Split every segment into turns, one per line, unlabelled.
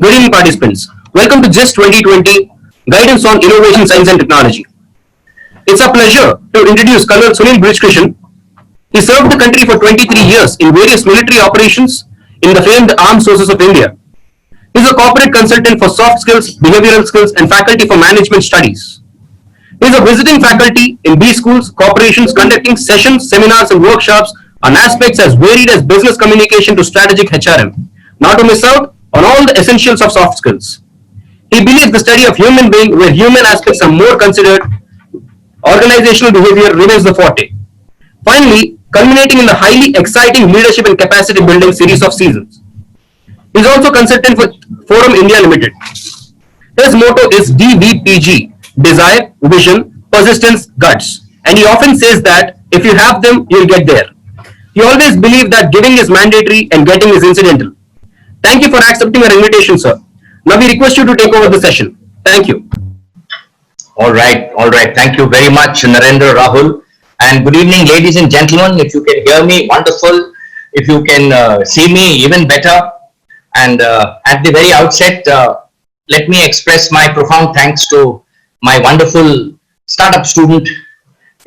Good evening, participants. Welcome to GIST 2020 Guidance on Innovation, Science and Technology. It's a pleasure to introduce Colonel Sunil Brijkrishan. He served the country for 23 years in various military operations in the famed Armed Forces of India. He is a corporate consultant for soft skills, behavioral skills, and faculty for management studies. He is a visiting faculty in B schools, corporations, conducting sessions, seminars, and workshops on aspects as varied as business communication to strategic HRM. Not to miss out on all the essentials of soft skills. He believes the study of human being where human aspects are more considered, organizational behavior remains the forte. Finally, culminating in the highly exciting leadership and capacity building series of seasons. He is also consultant for Forum India Limited. His motto is DVPG, Desire, Vision, Persistence, Guts. And he often says that if you have them, you'll get there. He always believed that giving is mandatory and getting is incidental. Thank you for accepting our invitation, sir. Now we request you to take over the session. Thank you.
All right. Thank you very much, Narendra, Rahul. And good evening, ladies and gentlemen. If you can hear me, wonderful. If you can see me, even better. And at the very outset, let me express my profound thanks to my wonderful startup student,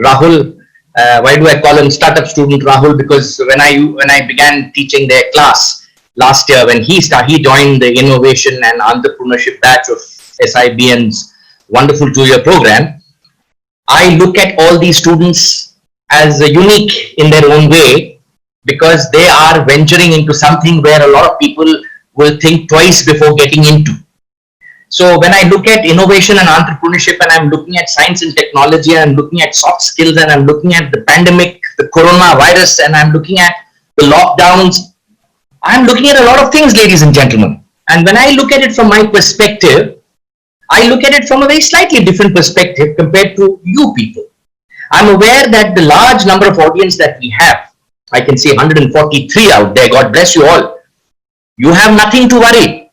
Rahul. Why do I call him startup student Rahul? Because when I began teaching their class last year, when he joined the innovation and entrepreneurship batch of SIBN's wonderful 2-year program, I look at all these students as unique in their own way because they are venturing into something where a lot of people will think twice before getting into. So when I look at innovation and entrepreneurship, and I'm looking at science and technology, and I'm looking at soft skills, and I'm looking at the pandemic, the coronavirus, and I'm looking at the lockdowns, I'm looking at a lot of things, ladies and gentlemen. And when I look at it from my perspective, I look at it from a very slightly different perspective compared to you people. I'm aware that the large number of audience that we have, I can see 143 out there, God bless you all. You have nothing to worry.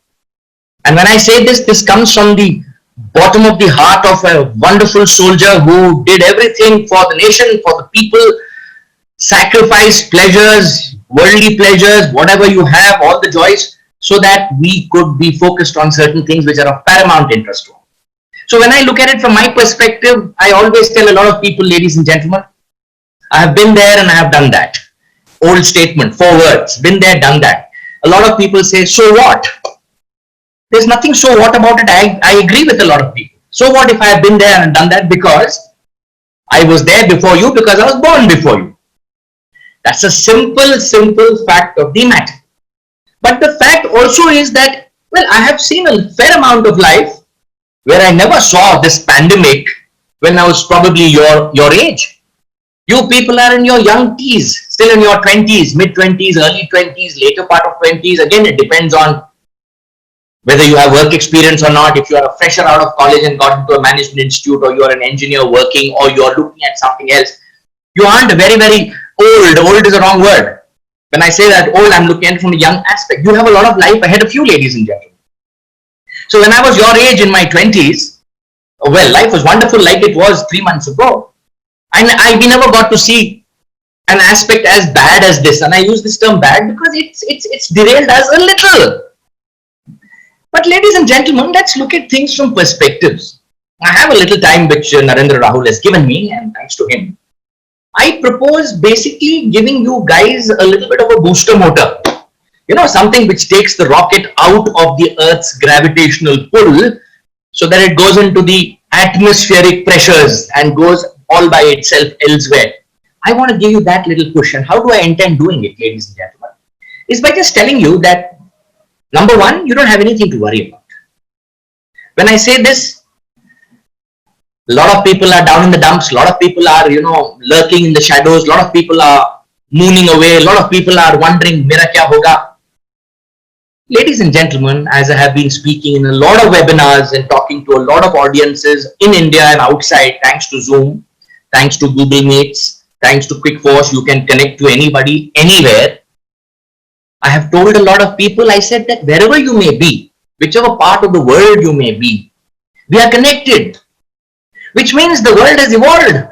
And when I say this comes from the bottom of the heart of a wonderful soldier who did everything for the nation, for the people, sacrificed pleasures, worldly pleasures, whatever you have, all the joys, so that we could be focused on certain things which are of paramount interest to us. So when I look at it from my perspective, I always tell a lot of people, ladies and gentlemen, I have been there and I have done that. Old statement, 4 words, been there, done that. A lot of people say, so what? There's nothing so what about it. I agree with a lot of people. So what if I have been there and done that because I was there before you, because I was born before you. That's a simple fact of the matter. But the fact also is that, well, I have seen a fair amount of life where I never saw this pandemic when I was probably your age. You people are in your young teens, still in your 20s, mid-20s, early 20s, later part of 20s. Again, it depends on whether you have work experience or not. If you are a fresher out of college and got into a management institute, or you are an engineer working, or you are looking at something else, you aren't very old. Old is the wrong word. When I say that old, I'm looking at it from a young aspect. You have a lot of life ahead of you, ladies and gentlemen. So when I was your age in my 20s, well, life was wonderful like it was 3 months ago. And we never got to see an aspect as bad as this. And I use this term bad because it's derailed us a little. But ladies and gentlemen, let's look at things from perspectives. I have a little time which Narendra Rahul has given me, and thanks to him. I propose basically giving you guys a little bit of a booster motor. You know, something which takes the rocket out of the Earth's gravitational pull so that it goes into the atmospheric pressures and goes all by itself elsewhere. I want to give you that little push. And how do I intend doing it, ladies and gentlemen? Is by just telling you that, number one, you don't have anything to worry about. When I say this, a lot of people are down in the dumps. A lot of people are, lurking in the shadows. A lot of people are mooning away. A lot of people are wondering, mera kya hoga? Ladies and gentlemen, as I have been speaking in a lot of webinars and talking to a lot of audiences in India and outside, thanks to Zoom, thanks to Google Meets, thanks to QuickForce, you can connect to anybody, anywhere. I have told a lot of people, I said that wherever you may be, whichever part of the world you may be, we are connected, which means the world has evolved.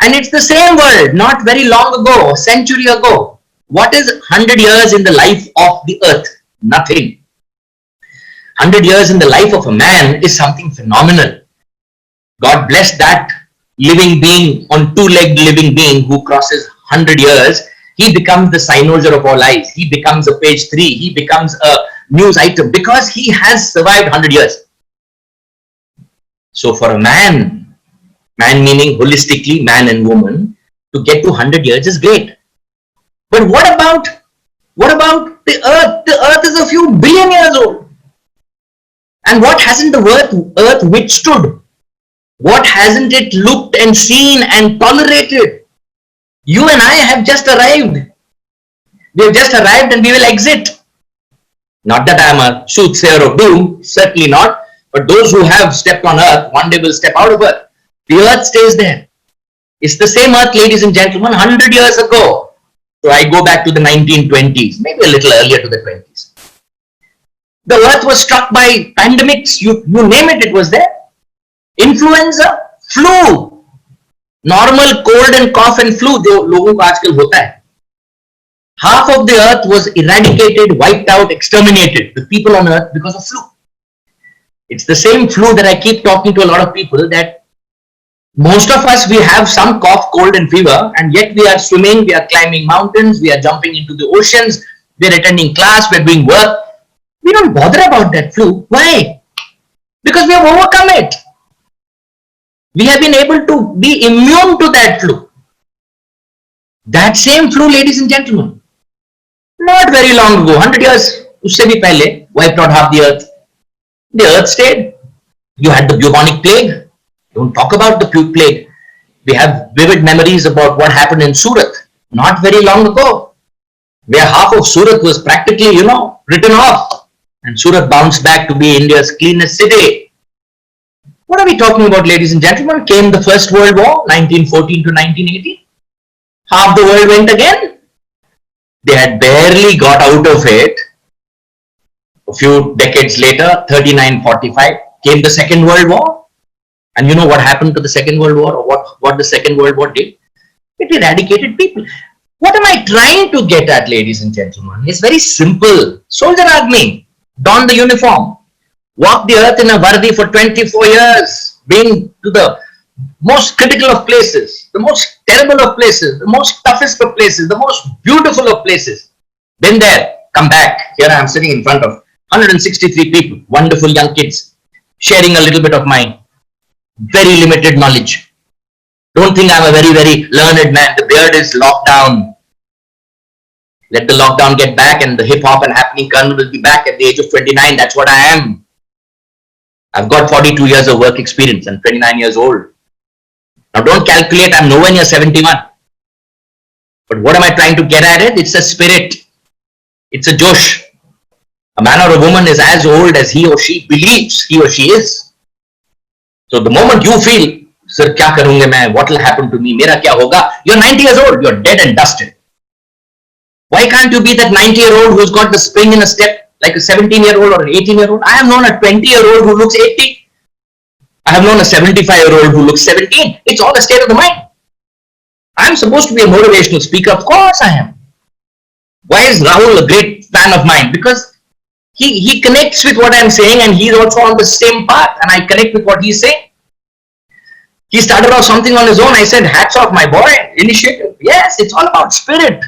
And it's the same world, not very long ago, a century ago. What is 100 years in the life of the earth? Nothing. 100 years in the life of a man is something phenomenal. God bless that living being, on two-legged living being who crosses 100 years. He becomes the cynosure of all eyes. He becomes a page 3. He becomes a news item because he has survived 100 years. So for a man meaning holistically man and woman, to get to 100 years is great. But what about the earth? The earth is a few billion years old. And what hasn't the earth withstood? What hasn't it looked and seen and tolerated? You and I have just arrived. We have just arrived and we will exit. Not that I am a soothsayer of doom, certainly not. But those who have stepped on earth, one day will step out of earth. The earth stays there. It's the same earth, ladies and gentlemen, 100 years ago. So I go back to the 1920s, maybe a little earlier to the 20s. The earth was struck by pandemics. You name it, it was there. Influenza, flu, normal cold and cough and flu जो लोगों को आजकल होता है. Half of the earth was eradicated, wiped out, exterminated, the people on earth, because of flu. It's the same flu that I keep talking to a lot of people, that most of us, we have some cough, cold and fever, and yet we are swimming, we are climbing mountains, we are jumping into the oceans, we are attending class, we are doing work. We don't bother about that flu. Why? Because we have overcome it. We have been able to be immune to that flu. That same flu, ladies and gentlemen, not very long ago, 100 years, usse bhi pehle, wiped out half the earth. The earth stayed. You had the bubonic plague. Don't talk about the plague. We have vivid memories about what happened in Surat not very long ago, where half of Surat was practically, written off. And Surat bounced back to be India's cleanest city. What are we talking about, ladies and gentlemen? Came the First World War, 1914 to 1918. Half the world went again. They had barely got out of it. A few decades later, 39-45, came the Second World War. And you know what happened to the Second World War, or what the Second World War did? It eradicated people. What am I trying to get at, ladies and gentlemen? It's very simple. Soldier Agni, don the uniform, walk the earth in a vardi for 24 years, been to the most critical of places, the most terrible of places, the most toughest of places, the most beautiful of places. Been there, come back. Here I am sitting in front of 163 people, wonderful young kids, sharing a little bit of my very limited knowledge. Don't think I'm a very, very learned man. The beard is locked down. Let the lockdown get back and the hip hop and happening colonel will be back at the age of 29. That's what I am. I've got 42 years of work experience. I'm 29 years old. Now don't calculate, I'm nowhere near 71. But what am I trying to get at it? It's a spirit. It's a josh. A man or a woman is as old as he or she believes he or she is. So the moment you feel, sir, kya karunga main? What will happen to me? Mera kya hoga? You're 90 years old. You're dead and dusted. Why can't you be that 90-year-old who's got the spring in a step like a 17-year-old or an 18-year-old? I have known a 20-year-old who looks 80. I have known a 75-year-old who looks 17. It's all a state of the mind. I'm supposed to be a motivational speaker. Of course I am. Why is Rahul a great fan of mine? Because he connects with what I'm saying and he's also on the same path and I connect with what he's saying. He started off something on his own. I said, hats off, my boy. Initiative. Yes, it's all about spirit.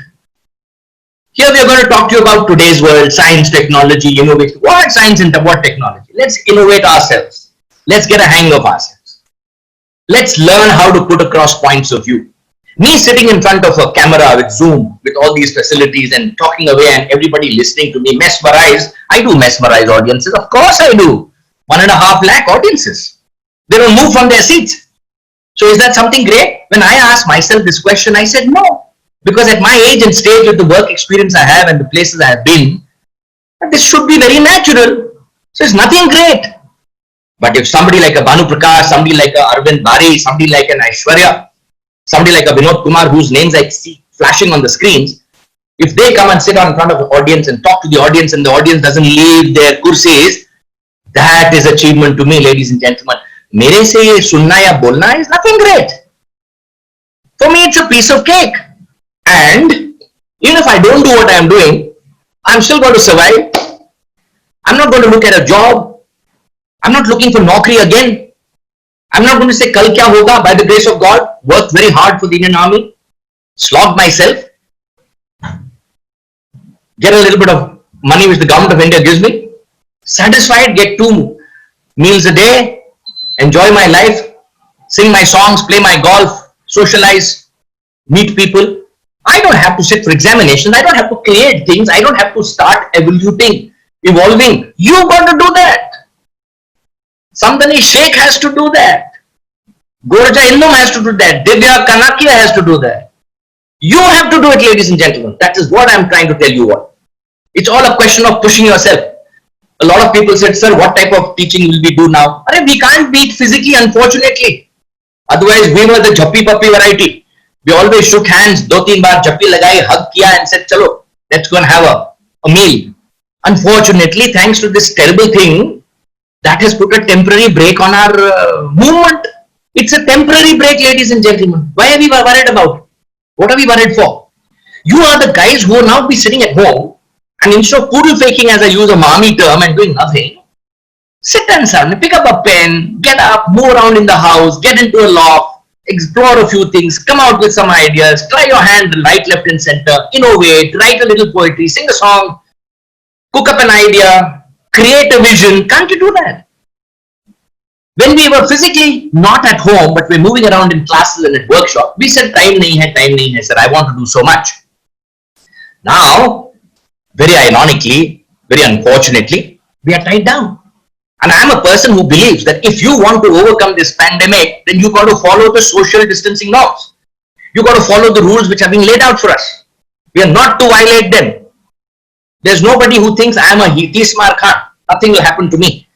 Here we are going to talk to you about today's world, science, technology, innovation. What science and what technology? Let's innovate ourselves. Let's get a hang of ourselves. Let's learn how to put across points of view. Me sitting in front of a camera with Zoom, with all these facilities and talking away and everybody listening to me, mesmerized. I do mesmerize audiences. Of course I do. 1.5 lakh audiences. They don't move from their seats. So is that something great? When I asked myself this question, I said no. Because at my age and stage with the work experience I have and the places I have been, this should be very natural. So it's nothing great. But if somebody like a Bhanu Prakash, somebody like a Arvind Bari, somebody like an Aishwarya, somebody like a Vinod Kumar, whose names I see flashing on the screens, if they come and sit in front of the audience and talk to the audience and the audience doesn't leave their kursis, that is achievement to me, ladies and gentlemen. Mere se ye sunna ya bolna is nothing great. For me, it's a piece of cake. And even if I don't do what I am doing, I'm still going to survive. I'm not going to look at a job. I'm not looking for Naukri again. I'm not going to say Kal kya hoga, by the grace of God. Worked very hard for the Indian Army. Slogged myself. Get a little bit of money which the government of India gives me. Satisfied, get 2 meals a day. Enjoy my life. Sing my songs, play my golf, socialize, meet people. I don't have to sit for examinations. I don't have to create things. I don't have to start evolving, evolving. You got to do that. Samdani Sheikh has to do that. Gorja Illum has to do that. Divya Kanakia has to do that. You have to do it, ladies and gentlemen. That is what I'm trying to tell you all. It's all a question of pushing yourself. A lot of people said, sir, what type of teaching will we do now? We can't beat physically, unfortunately. Otherwise, we were the Jhappi Puppy variety. We always shook hands, 2-3 baar Jhappi lagai, hug kiya and said, chalo, let's go and have a meal. Unfortunately, thanks to this terrible thing, that has put a temporary break on our movement. It's a temporary break, ladies and gentlemen. Why are we worried about it? What are we worried for? You are the guys who will now be sitting at home and instead of poodle faking, as I use a mommy term, and doing nothing, sit and son, pick up a pen, get up, move around in the house, get into a loft, explore a few things, come out with some ideas, try your hand right, left and center, innovate, write a little poetry, sing a song, cook up an idea, create a vision. Can't you do that? When we were physically not at home, but we're moving around in classes and at workshop, we said, time nahi hai, sir, I want to do so much. Now, very ironically, very unfortunately, we are tied down. And I am a person who believes that if you want to overcome this pandemic, then you got to follow the social distancing norms. You got to follow the rules which have been laid out for us. We are not to violate them. There's nobody who thinks I am a Tismar Khan. Nothing will happen to me.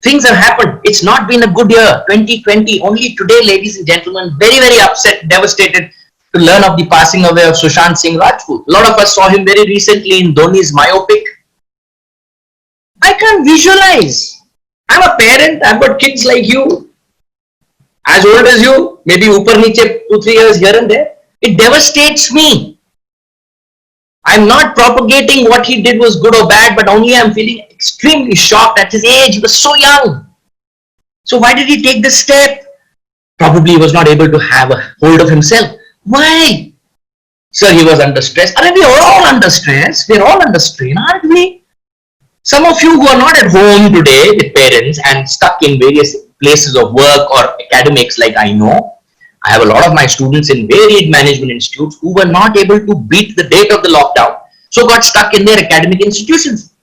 Things have happened. It's not been a good year, 2020. Only today, ladies and gentlemen, very, very upset, devastated to learn of the passing away of Sushant Singh Rajput. A lot of us saw him very recently in Dhoni's biopic. I can't visualize. I'm a parent. I've got kids like you, as old as you, maybe upar niche 2-3 years here and there. It devastates me. I'm not propagating what he did was good or bad, but only I'm feeling extremely shocked at his age. He was so young. So why did he take this step? Probably he was not able to have a hold of himself. Why? Sir, he was under stress. We are all under stress. We are all under strain, aren't we? Some of you who are not at home today with parents and stuck in various places of work or academics, like I know, I have a lot of my students in varied management institutes who were not able to beat the date of the lockdown, so got stuck in their academic institutions.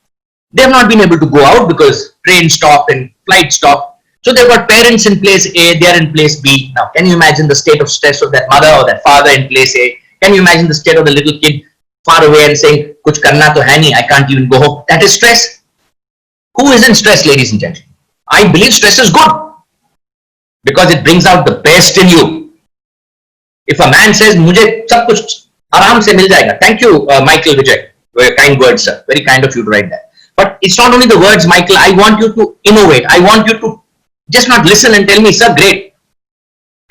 They have not been able to go out because train stopped and flight stopped. So they've got parents in place A, they're in place B. Now, can you imagine the state of stress of that mother or that father in place A? Can you imagine the state of the little kid far away and saying, kuch karna to hai nahi, I can't even go home. That is stress. Who isn't stressed, ladies and gentlemen? I believe stress is good because it brings out the best in you. If a man says, mujhe sab kuch aaram se mil jayega. Thank you, Michael Vijay, for your kind words, sir. Very kind of you to write that. But it's not only the words, Michael. I want you to innovate. I want you to just not listen and tell me, sir, great.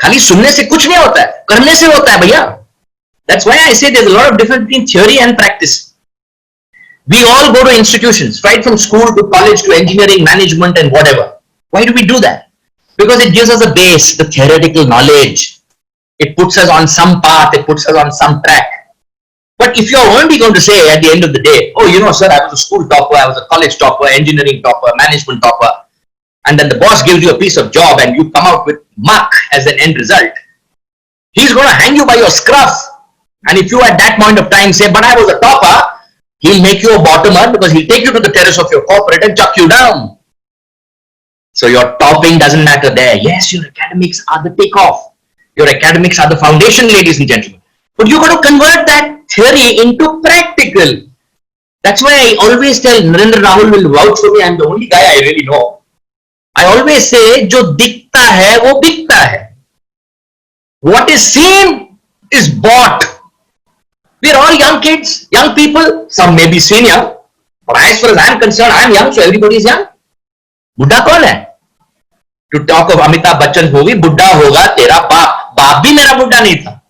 खाली सुनने से कुछ नहीं होता है, करने से होता है भैया. That's why I say there's a lot of difference between theory and practice. We all go to institutions, right from school to college to engineering, management and whatever. Why do we do that? Because it gives us a base, the theoretical knowledge. It puts us on some path, it puts us on some track. But if you're only going to say at the end of the day, oh, you know, sir, I was a school topper, I was a college topper, engineering topper, management topper, and then the boss gives you a piece of job and you come out with muck as an end result, he's going to hang you by your scruff. And if you at that point of time say, but I was a topper, he'll make you a bottomer because he'll take you to the terrace of your corporate and chuck you down. So your topping doesn't matter there. Yes, your academics are the takeoff. Your academics are the foundation, ladies and gentlemen. But you got to convert that theory into practical. That's why I always tell, Narendra Rahul will vouch for me, I'm the only guy I really know. I always say, जो दिखता है वो बिकता है. What is seen is bought. We are all young kids, young people. Some may be senior, but as far as I am concerned, I am young, so everybody is young. बुड्ढा कौन है? To talk of Amitabh Bachchan movie, बुड्ढा होगा तेरा बाप. बाप भी मेरा बुड्ढा नहीं था.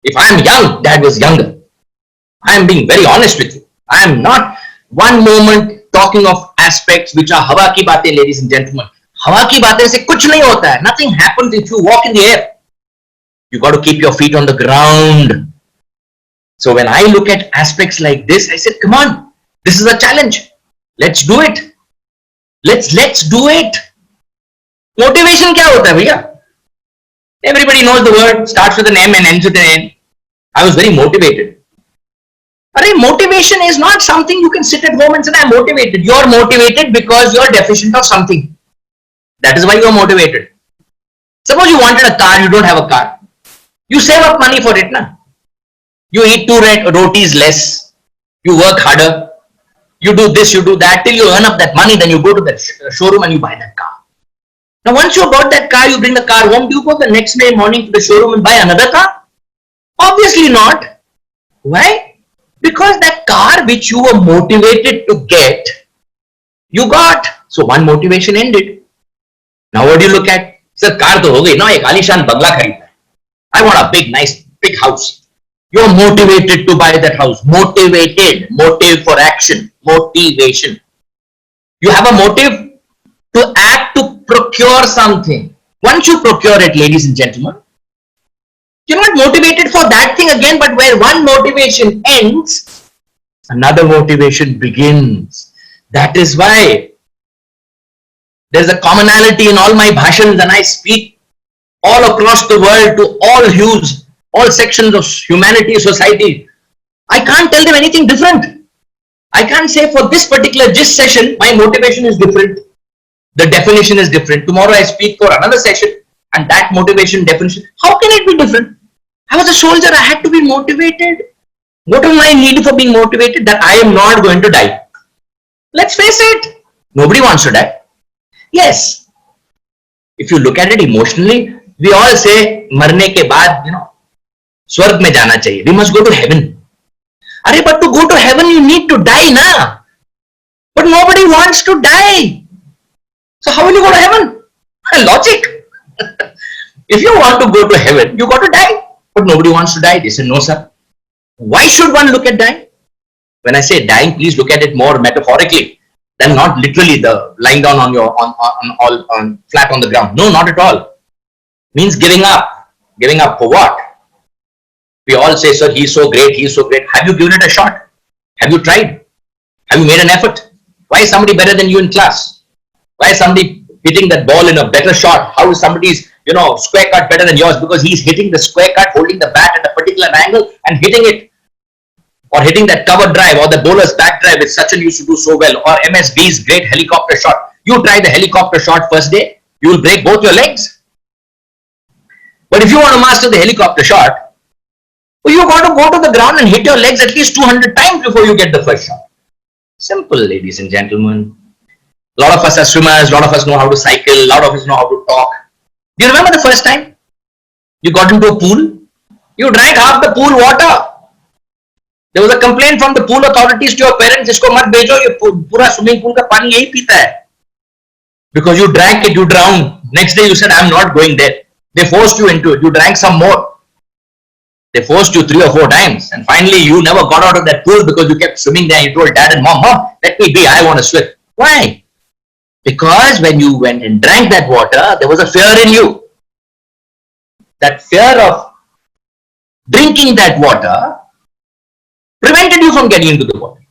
If I am young, dad was younger. I am being very honest with you. I am not one moment talking of aspects which are hawa ki baatein, ladies and gentlemen. Hawa ki baatein se kuch nahi hota hai. Nothing happens if you walk in the air. You got to keep your feet on the ground. So when I look at aspects like this, I said, come on, this is a challenge. Let's do it. Let's do it. Motivation kya hota hai bhaiya? Everybody knows the word, starts with an M and ends with an N. I was very motivated. Motivation is not something you can sit at home and say, I'm motivated. You're motivated because you're deficient of something. That is why you're motivated. Suppose you wanted a car, you don't have a car. You save up money for it, na? You eat 2 rotis less. You work harder. You do this, you do that, till you earn up that money, then you go to that showroom and you buy that car. Now once you bought that car, you bring the car home, do you go the next day morning to the showroom and buy another car? Obviously not. Why? Because that car which you were motivated to get, you got. So one motivation ended. Now what do you look at? Sir, car to ho gayi, now ek alishan bangla kharidna. I want a big, nice, big house. You are motivated to buy that house. Motivated. Motive for action. Motivation. You have a motive to act, to procure something. Once you procure it, ladies and gentlemen, you're not motivated for that thing again, but where one motivation ends, another motivation begins. That is why there's a commonality in all my bhashans, and I speak all across the world to all hues, all sections of humanity, society. I can't tell them anything different. I can't say for this particular GIST session, my motivation is different. The definition is different. Tomorrow I speak for another session and that motivation definition. How can it be different? I was a soldier. I had to be motivated. What was my need for being motivated? That I am not going to die. Let's face it. Nobody wants to die. Yes. If you look at it emotionally, we all say, marne ke baad, swarg mein jana chahiye. We must go to heaven. But to go to heaven, you need to die, na? But nobody wants to die. So how will you go to heaven? Logic. If you want to go to heaven, you got to die. But nobody wants to die. They say, no, sir. Why should one look at dying? When I say dying, please look at it more metaphorically than not literally the lying down on your on flat on the ground. No, not at all. Means giving up. Giving up for what? We all say, sir, he's so great, he's so great. Have you given it a shot? Have you tried? Have you made an effort? Why is somebody better than you in class? Why is somebody hitting that ball in a better shot? How is somebody's square cut better than yours? Because he's hitting the square cut, holding the bat at a particular angle and hitting it. Or hitting that cover drive or the bowler's back drive, which Sachin used to do so well. Or MSV's great helicopter shot. You try the helicopter shot first day, you will break both your legs. But if you want to master the helicopter shot, well, you got to go to the ground and hit your legs at least 200 times before you get the first shot. Simple, ladies and gentlemen. A lot of us are swimmers, a lot of us know how to cycle, a lot of us know how to talk. Do you remember the first time you got into a pool? You drank half the pool water. There was a complaint from the pool authorities to your parents, isko mat bhejo, ye pura swimming pool ka pani yahi peeta hai. Because you drank it, you drowned. Next day you said, I'm not going there. They forced you into it. You drank some more. They forced you 3 or 4 times. And finally, you never got out of that pool because you kept swimming there. You told dad and mom, let me be. I want to swim. Why? Because when you went and drank that water, there was a fear in you. That fear of drinking that water prevented you from getting into the water.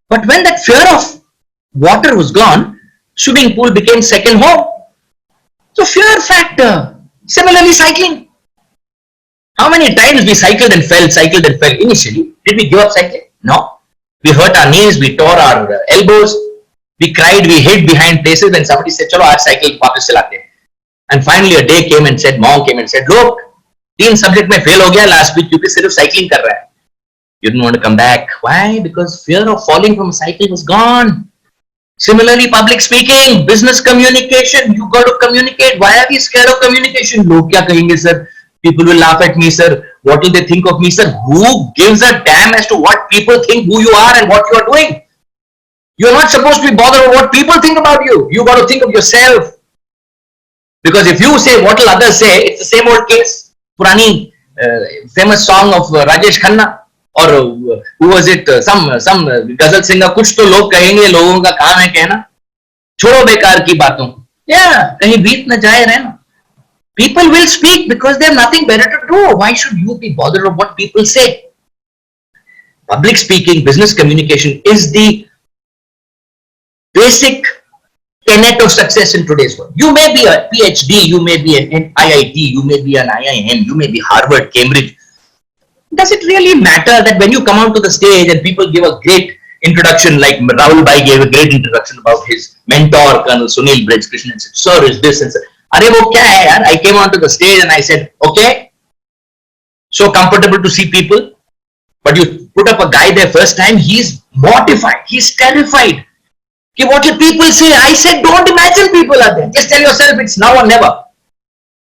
But when that fear of water was gone, swimming pool became second home. So fear factor. Similarly, cycling. How many times we cycled and fell initially? Did we give up cycling? No. We hurt our knees, we tore our elbows, we cried, we hid behind places when somebody said, chalo, aaj cycle वापस चलाते हैं. And finally a day came and said, mom came and said, look, 3 subject में fail हो गया last week क्योंकि सिर्फ cycling कर रहा है. You didn't want to come back. Why? Because fear of falling from a cycle was gone. Similarly, public speaking, business communication, you got to communicate. Why are we scared of communication? Log kya kahenge, sir? People will laugh at me, sir. What will they think of me, sir? Who gives a damn as to what people think who you are and what you are doing? You are not supposed to be bothered about what people think about you. You got to think of yourself. Because if you say what will others say, it's the same old case. Purani famous song of Rajesh Khanna. और who was it, some गजल singer, कुछ तो लोग कहेंगे, लोगों का काम है कहना छोड़ो बेकार की बातों, कहीं बीत न जाए रहना. People will speak because they have nothing better to do. Why should you be bothered of what people say? Public speaking, business communication is the basic tenet of success in today's world. You may be a PhD, you may be an IIT, you may be an IIM, you may be Harvard, Cambridge. Does it really matter that when you come onto the stage and people give a great introduction, like Rahul Bhai gave a great introduction about his mentor, Colonel Sunil Brijkrishnan, and said, sir, is this, and said, Arey wo kya hai yaar? I came onto the stage and I said, okay, so comfortable to see people, but you put up a guy there first time, he's mortified, he's terrified. Okay, what will people say? I said, don't imagine people are there. Just tell yourself it's now or never.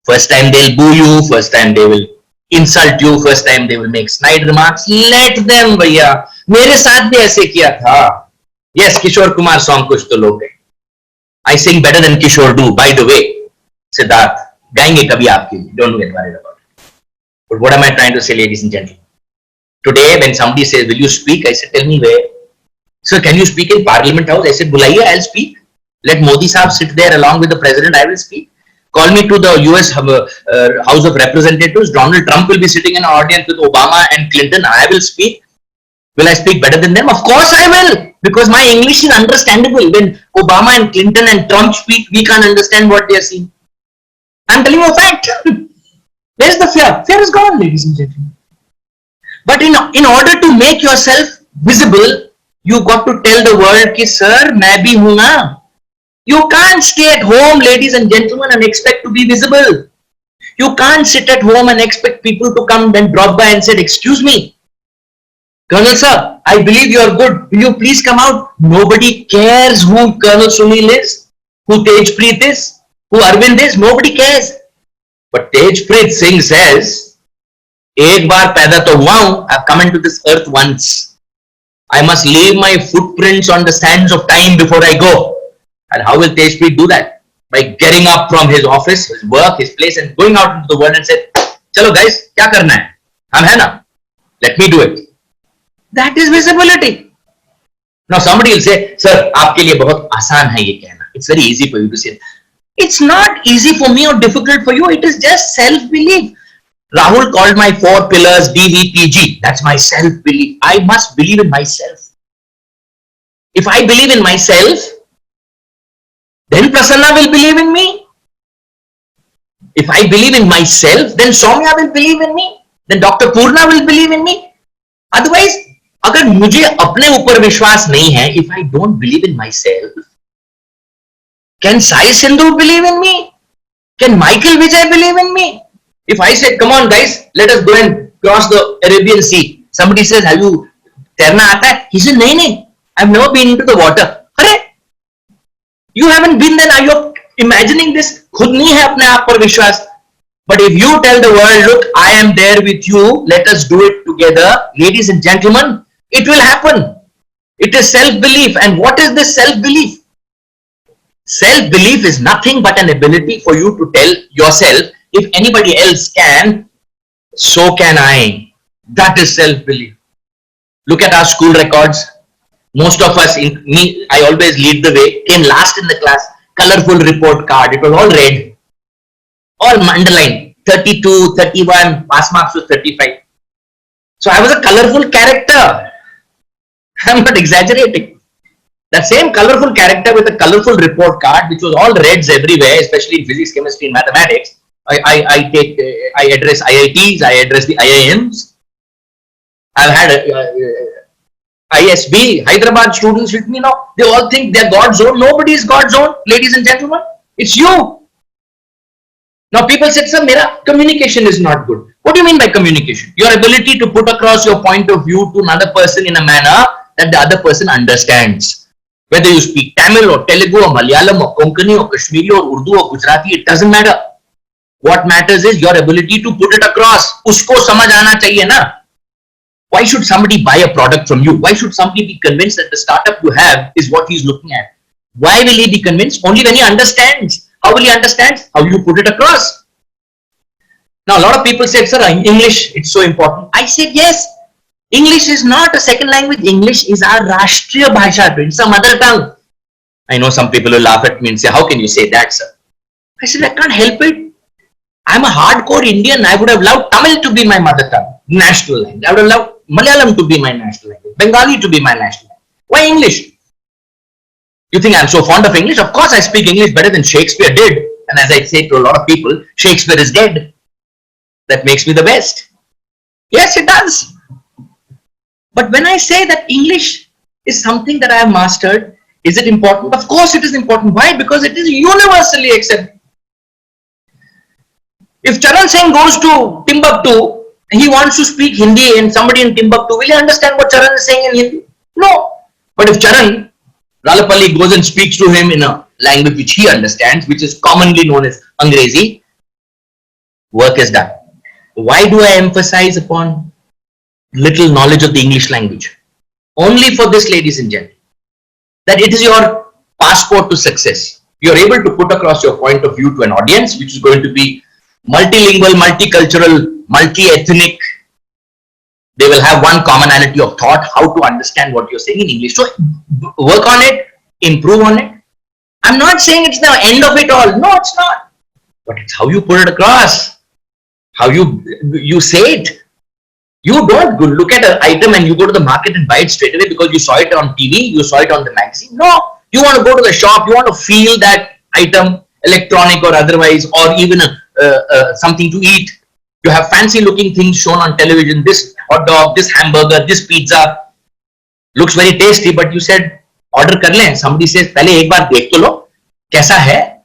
First time they'll boo you, first time they will insult you, first time they will make snide remarks. Let them, भैया. मेरे साथ भी ऐसे किया था. Yes, Kishore Kumar song कुछ तो लोग गए. I sing better than Kishore do. By the way, Siddharth, गाएंगे कभी आपके लिए. Don't get worried about it. But what am I trying to say, ladies and gentlemen? Today, when somebody says, will you speak? I said, tell me where. Sir, can you speak in Parliament House? I said, bulaiye, I'll speak. Let Modi Saab sit there along with the President, I will speak. Call me to the US House of Representatives. Donald Trump will be sitting in an audience with Obama and Clinton. I will speak. Will I speak better than them? Of course I will. Because my English is understandable. When Obama and Clinton and Trump speak, we can't understand what they are saying. I'm telling you a fact. Where's the fear? Fear is gone, ladies and gentlemen. But in order to make yourself visible, you got to tell the world ki sir, main bhi hu na. You can't stay at home, ladies and gentlemen, and expect to be visible. You can't sit at home and expect people to come and drop by and say, excuse me, Colonel sir, I believe you are good. Will you please come out? Nobody cares who Colonel Sunil is, who Tejpreet is, who Arvind is. Nobody cares. But Tejpreet Singh says, एक बार पैदा तो हुआ हूं, I've come into this earth once. I must leave my footprints on the sands of time before I go. And how will Tejpreet do that? By getting up from his office, his work, his place, and going out into the world and say, "Chalo guys, क्या करना है? हम है ना? Let me do it." That is visibility. Now somebody will say, "Sir, आपके लिए बहुत आसान है ये कहना. It's very easy for you to say." It's not easy for me or difficult for you. It is just self-belief. Rahul called my 4 pillars DVPG. That's my self-belief. I must believe in myself. If I believe in myself, then Prasanna will believe in me. If I believe in myself, then Soumya will believe in me. Then Dr. Purna will believe in me. Otherwise, अगर मुझे अपने ऊपर विश्वास नहीं है, if I don't believe in myself, can Sai Sindhu believe in me? Can Michael Vijay believe in me? If I say, come on guys, let us go and cross the Arabian Sea. Somebody says, have you तैरना आता है? He says, नहीं, I've never been into the water. अरे, you haven't been there, now you're imagining this. खुद नहीं है अपने आप पर विश्वास. But if you tell the world, look, I am there with you, let us do it together, ladies and gentlemen, it will happen. It is self-belief. And what is this self-belief? Self-belief is nothing but an ability for you to tell yourself, if anybody else can, so can I. That is self-belief. Look at our school records. Most of us, I always lead the way, came last in the class, colorful report card. It was all red, all underlined, 32, 31, pass marks was 35. So I was a colorful character. I'm not exaggerating. That same colorful character with a colorful report card, which was all reds everywhere, especially in physics, chemistry, and mathematics. I address IITs, I address the IIMs. I've had ISB, Hyderabad students with me now. They all think they're God's own. Nobody is God's own, ladies and gentlemen. It's you. Now people said, sir, mera communication is not good. What do you mean by communication? Your ability to put across your point of view to another person in a manner that the other person understands. Whether you speak Tamil or Telugu or Malayalam or Konkani or Kashmiri or Urdu or Gujarati, it doesn't matter. What matters is your ability to put it across. Usko samajh aana chahiye na. Why should somebody buy a product from you? Why should somebody be convinced that the startup you have is what he's looking at? Why will he be convinced? Only when he understands. How will he understand? How you put it across. Now, a lot of people said, sir, English, it's so important. I said, yes. English is not a second language. English is our Rashtriya Bhasha. It's a mother tongue. I know some people will laugh at me and say, how can you say that, sir? I said, I can't help it. I'm a hardcore Indian. I would have loved Tamil to be my mother tongue, national language. I would have loved Malayalam to be my national language, Bengali to be my national language. Why English? You think I'm so fond of English? Of course I speak English better than Shakespeare did. And as I say to a lot of people, Shakespeare is dead. That makes me the best. Yes, it does. But when I say that English is something that I have mastered, is it important? Of course it is important. Why? Because it is universally accepted. If Charan Singh goes to Timbuktu, he wants to speak Hindi and somebody in Timbuktu, will he understand what Charan is saying in Hindi? No. But if Charan Ralapalli goes and speaks to him in a language which he understands, which is commonly known as Angrezi, work is done. Why do I emphasize upon little knowledge of the English language? Only for this, ladies and gentlemen, that it is your passport to success. You're able to put across your point of view to an audience which is going to be multilingual, multicultural, multi-ethnic. They will have one commonality of thought, how to understand what you're saying in English. So work on it, improve on it. I'm not saying it's the end of it all. No, it's not. But it's how you put it across, how you say it. You don't look at an item and you go to the market and buy it straight away because you saw it on TV, you saw it on the magazine. No, you want to go to the shop, you want to feel that item, electronic or otherwise, or even something to eat. You have fancy looking things shown on television, this hot dog, this hamburger, this pizza. Looks very tasty, but you said, order kar le. Somebody says, pehle ek baar dekh to lo, kaisa hai?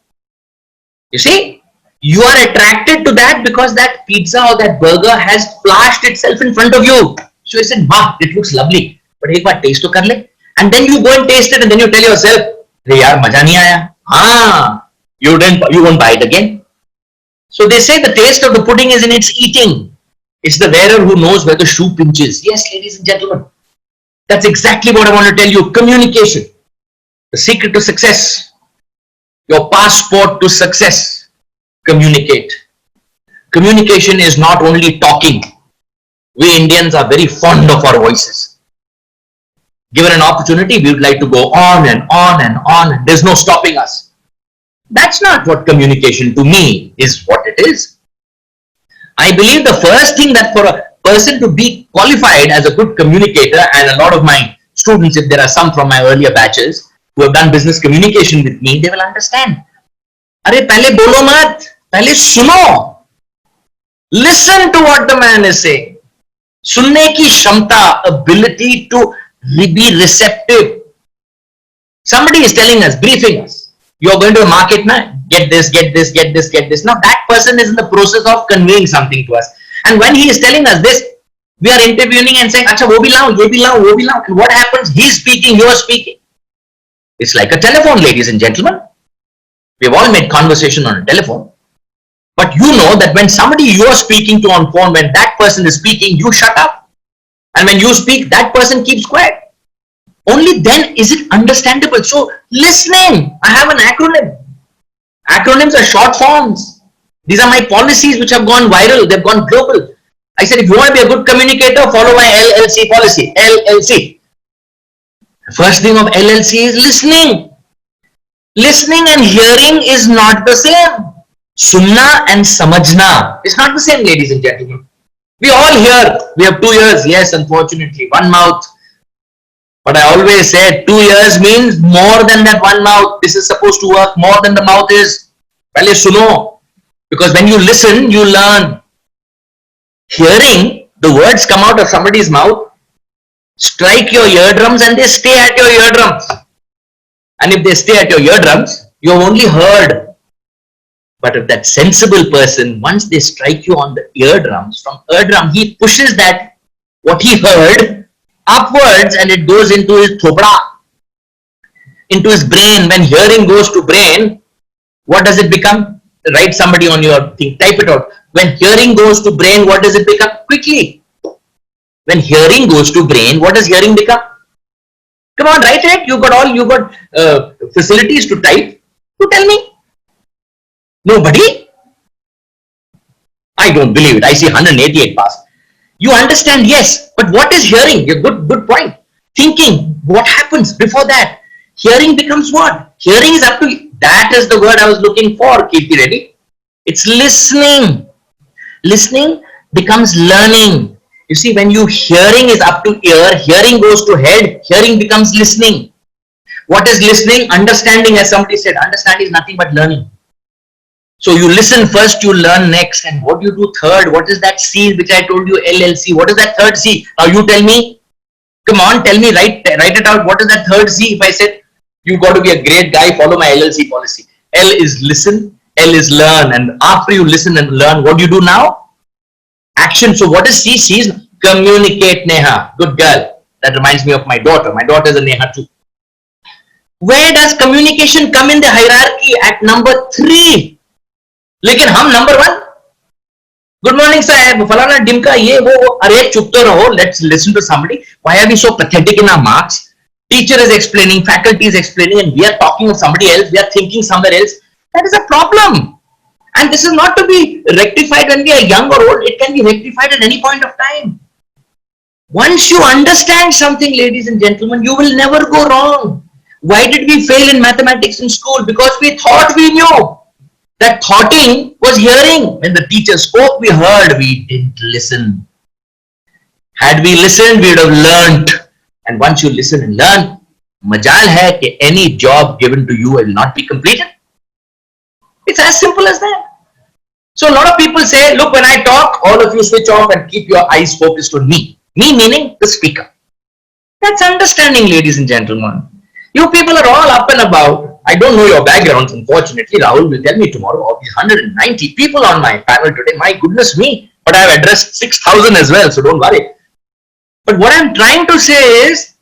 You see, you are attracted to that because that pizza or that burger has flashed itself in front of you. So you said, wow, it looks lovely, but ek baar taste to kar le. And then you go and taste it and then you tell yourself, hey yaar, maja nahi aaya. You won't buy it again. So they say the taste of the pudding is in its eating. It's the wearer who knows where the shoe pinches. Yes, ladies and gentlemen, that's exactly what I want to tell you. Communication, the secret to success, your passport to success. Communicate. Communication is not only talking. We Indians are very fond of our voices. Given an opportunity, we would like to go on and on and on, and there's no stopping us. That's not what communication to me is what it is. I believe the first thing that for a person to be qualified as a good communicator, and a lot of my students, if there are some from my earlier batches who have done business communication with me, they will understand. Arey pehle bolo mat, pehle suno. Listen to what the man is saying. Sunne ki shamta, ability to be receptive. Somebody is telling us, briefing us. You're going to the market now, get this, get this, get this, get this. Now that person is in the process of conveying something to us. And when he is telling us this, we are interviewing and saying, Acha, wo bhi lao, ye bhi lao, wo bhi lao. And what happens? He's speaking, you're speaking. It's like a telephone, ladies and gentlemen. We've all made conversation on a telephone. But you know that when somebody you're speaking to on phone, when that person is speaking, you shut up. And when you speak, that person keeps quiet. Only then is it understandable. So listening, I have an acronym. Acronyms are short forms. These are my policies which have gone viral. They've gone global. I said, if you want to be a good communicator, follow my LLC policy. LLC. The first thing of LLC is listening. Listening and hearing is not the same. Sunna and samajna is not the same, ladies and gentlemen. We all hear. We have 2 ears. Yes, unfortunately. One mouth. But I always say 2 years means more than that one mouth. This is supposed to work more than the mouth is. Pehle suno. Because when you listen, you learn. Hearing, the words come out of somebody's mouth, strike your eardrums and they stay at your eardrums. And if they stay at your eardrums, you have only heard. But if that sensible person, once they strike you on the eardrums, from eardrum, he pushes that, what he heard, upwards and it goes into his thopra, into his brain. When hearing goes to brain, what does it become? Write somebody on your thing, type it out. When hearing goes to brain, what does it become? Quickly. When hearing goes to brain, what does hearing become? Come on, write it. You got facilities to type. You tell me. Nobody? I don't believe it. I see 188 pass. You understand? Yes. But what is hearing? A good point. Thinking, what happens before that? Hearing becomes what? Hearing is up to you. That is the word I was looking for, Kirti Reddy. It's listening. Listening becomes learning. You see, when you hearing is up to ear, hearing goes to head, hearing becomes listening. What is listening? Understanding, as somebody said, understanding is nothing but learning. So you listen first, you learn next. And what do you do third? What is that C which I told you, LLC? What is that third C? Now you tell me. Come on, tell me, write it out. What is that third C? If I said, you got to be a great guy, follow my LLC policy. L is listen, L is learn. And after you listen and learn, what do you do now? Action. So what is C? C is communicate, Neha. Good girl. That reminds me of my daughter. My daughter is a Neha too. Where does communication come in the hierarchy? At number 3. लेकिन हम number 1. Good morning, sir. फलाना डिमका ये वो अरे चुप तो रहो. Let's listen to somebody. Why are we so pathetic in our marks? Teacher is explaining, faculty is explaining, and we are talking of somebody else. We are thinking somewhere else. That is a problem. And this is not to be rectified when we are young or old. It can be rectified at any point of time. Once you understand something, ladies and gentlemen, you will never go wrong. Why did we fail in mathematics in school? Because we thought we knew. That thoughting was hearing. When the teacher spoke, we heard. We didn't listen. Had we listened, we would have learned. And once you listen and learn, majal hai कि any job given to you will not be completed. It's as simple as that. So a lot of people say, look, when I talk, all of you switch off and keep your eyes focused on me. Me meaning the speaker. That's understanding, ladies and gentlemen. You people are all up and about. I don't know your backgrounds, unfortunately. Rahul will tell me tomorrow of these 190 people on my panel today. My goodness me. But I have addressed 6,000 as well, so don't worry. But what I'm trying to say is,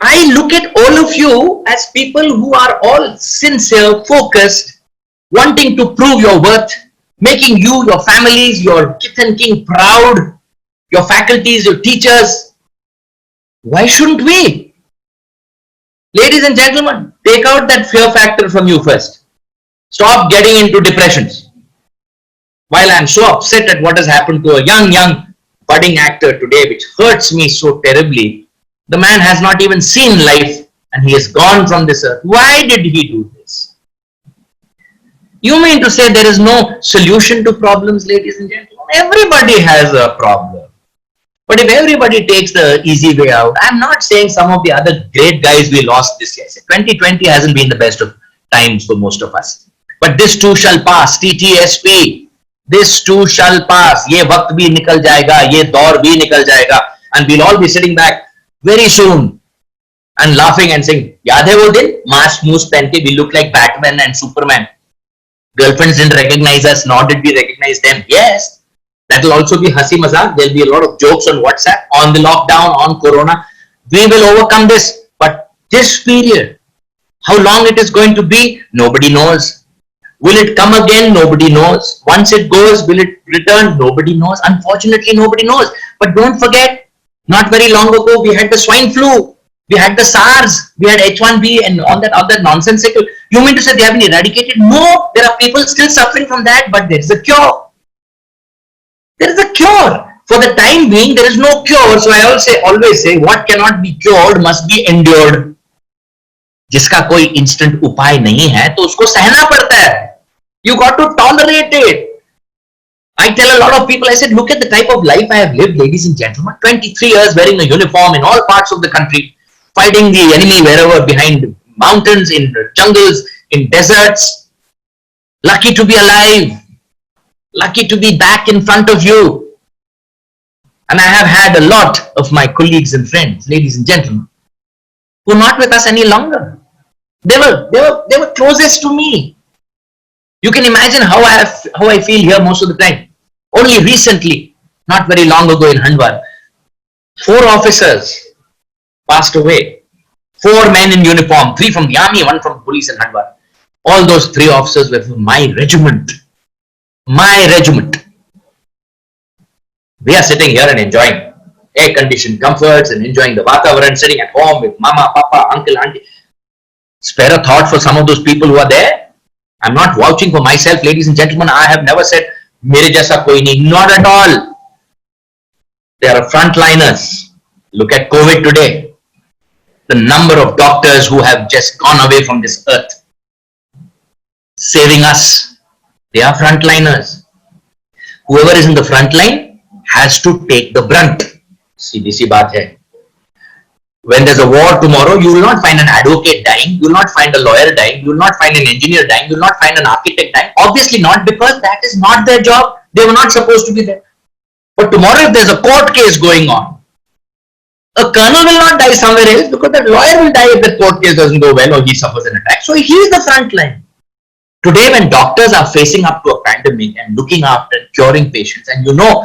I look at all of you as people who are all sincere, focused, wanting to prove your worth, making you, your families, your kith and kin proud, your faculties, your teachers. Why shouldn't we? Ladies and gentlemen, take out that fear factor from you first. Stop getting into depressions. While I'm so upset at what has happened to a young budding actor today, which hurts me so terribly, the man has not even seen life and he has gone from this earth. Why did he do this? You mean to say there is no solution to problems, ladies and gentlemen? Everybody has a problem. But if everybody takes the easy way out, I'm not saying some of the other great guys we lost this year. 2020 hasn't been the best of times for most of us. But this too shall pass. TTSP. This too shall pass. ये वक्त भी निकल जाएगा, ये दौर भी निकल जाएगा, and we'll all be sitting back very soon and laughing and saying, याद है वो दिन mask moose पहन के we look like Batman and Superman. Girlfriends didn't recognize us, nor did we recognize them. Yes. That will also be hasi mazak. There will be a lot of jokes on WhatsApp, on the lockdown, on Corona. We will overcome this. But this period, how long it is going to be, nobody knows. Will it come again? Nobody knows. Once it goes, will it return? Nobody knows. Unfortunately, nobody knows. But don't forget, not very long ago, we had the swine flu. We had the SARS. We had H1B and all that other nonsensical. You mean to say they have been eradicated? No, there are people still suffering from that, but there is a cure. There is a cure. For the time being, there is no cure. So I always say, what cannot be cured must be endured. जिसका कोई instant उपाय नहीं है, तो उसको सहना पड़ता है. You got to tolerate it. I tell a lot of people, I said, look at the type of life I have lived, ladies and gentlemen. 23 years wearing a uniform in all parts of the country, fighting the enemy wherever, behind mountains, in jungles, in deserts. Lucky to be alive. Lucky to be back in front of you. And I have had a lot of my colleagues and friends, ladies and gentlemen, who are not with us any longer. They were closest to me. You can imagine how I feel here most of the time. Only recently, not very long ago in Handwar, 4 officers passed away. 4 men in uniform, 3 from the army, 1 from police in Handwar. All those 3 officers were from my regiment. My regiment. We are sitting here and enjoying air-conditioned comforts and enjoying the Vatavaran, sitting at home with mama, papa, uncle, auntie. Spare a thought for some of those people who are there. I'm not vouching for myself, ladies and gentlemen. I have never said, mere jaisa koi nahi. Not at all. They are frontliners. Look at COVID today. The number of doctors who have just gone away from this earth, saving us. They are frontliners. Whoever is in the front line has to take the brunt. CBC baat hai. When there's a war tomorrow, you will not find an advocate dying, you will not find a lawyer dying, you will not find an engineer dying, you will not find an architect dying. Obviously not, because that is not their job. They were not supposed to be there. But tomorrow, if there's a court case going on, a colonel will not die somewhere else, because that lawyer will die if the court case doesn't go well or he suffers an attack. So he is the front line. Today, when doctors are facing up to a pandemic and looking after curing patients, and you know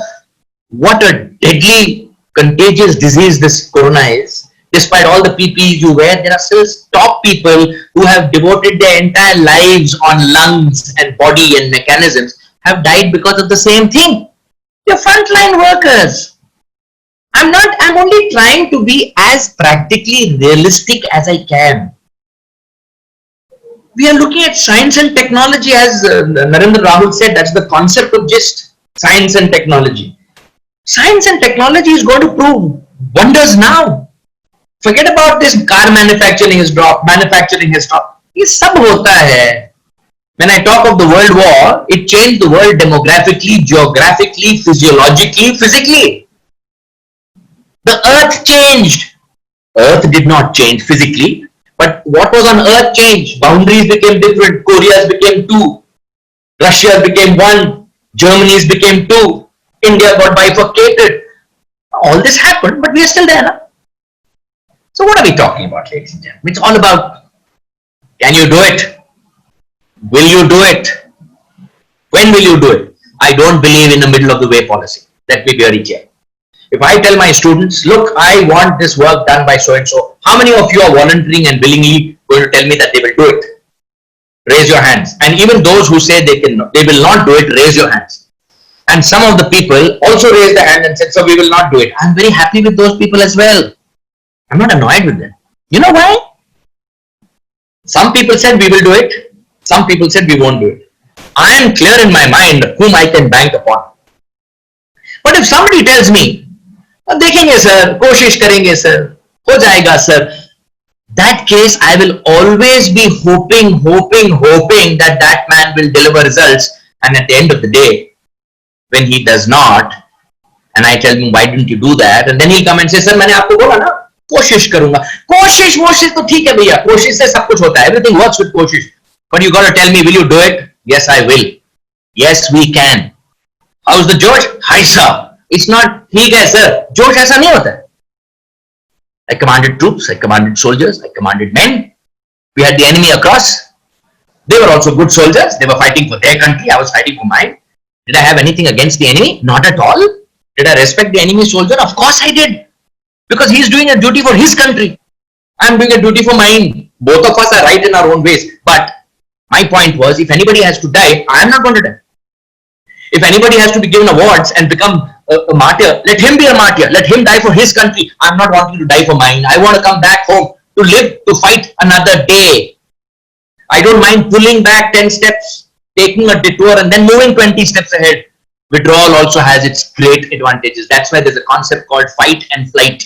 what a deadly, contagious disease this corona is, despite all the PPEs you wear, there are still top people who have devoted their entire lives on lungs and body and mechanisms, have died because of the same thing. They're frontline workers. I'm only trying to be as practically realistic as I can. We are looking at science and technology, as Narendra Rahul said, that's the concept of GIST, science and technology. Science and technology is going to prove wonders now. Forget about this car manufacturing has dropped, manufacturing has stopped. ये सब होता है. When I talk of the world war, it changed the world demographically, geographically, physiologically, physically. The earth changed. Earth did not change physically, but what was on earth changed. Boundaries became different. Koreas became two. Russia became one. Germany's became two. India got bifurcated. All this happened, but we are still there now. So what are we talking about, ladies and gentlemen? It's all about, can you do it? Will you do it? When will you do it? I don't believe in the middle of the way policy. Let me be very clear. If I tell my students, look, I want this work done by so and so, how many of you are volunteering and willingly going to tell me that they will do it? Raise your hands. And even those who say they will not do it, raise your hands. And some of the people also raised their hand and said, so we will not do it. I'm very happy with those people as well. I'm not annoyed with them. You know why? Some people said we will do it. Some people said we won't do it. I am clear in my mind whom I can bank upon. But if somebody tells me, देखेंगे sir, कोशिश करेंगे sir, हो जाएगा sir, that case I will always be hoping that that man will deliver results, and at the end of the day, when he does not, and I tell him, why didn't you do that, and then he'll come and say, sir, मैंने आपको बोला ना, कोशिश करूंगा. कोशिश तो ठीक है भैया, कोशिश से सब कुछ होता है, everything works with कोशिश. But you got to tell me, will you do it? Yes, I will. Yes, we can. How's the Josh? Hi, sir. It's not, ठीक है sir. Josh ऐसा नहीं होता है. I commanded troops, I commanded soldiers, I commanded men. We had the enemy across. They were also good soldiers. They were fighting for their country. I was fighting for mine. Did I have anything against the enemy? Not at all. Did I respect the enemy soldier? Of course I did. Because he's doing a duty for his country. I'm doing a duty for mine. Both of us are right in our own ways. But my point was, if anybody has to die, I'm not going to die. If anybody has to be given awards and become a martyr, let him be a martyr. Let him die for his country. I'm not wanting to die for mine. I want to come back home to live, to fight another day. I don't mind pulling back 10 steps, taking a detour and then moving 20 steps ahead. Withdrawal also has its great advantages. That's why there's a concept called fight and flight.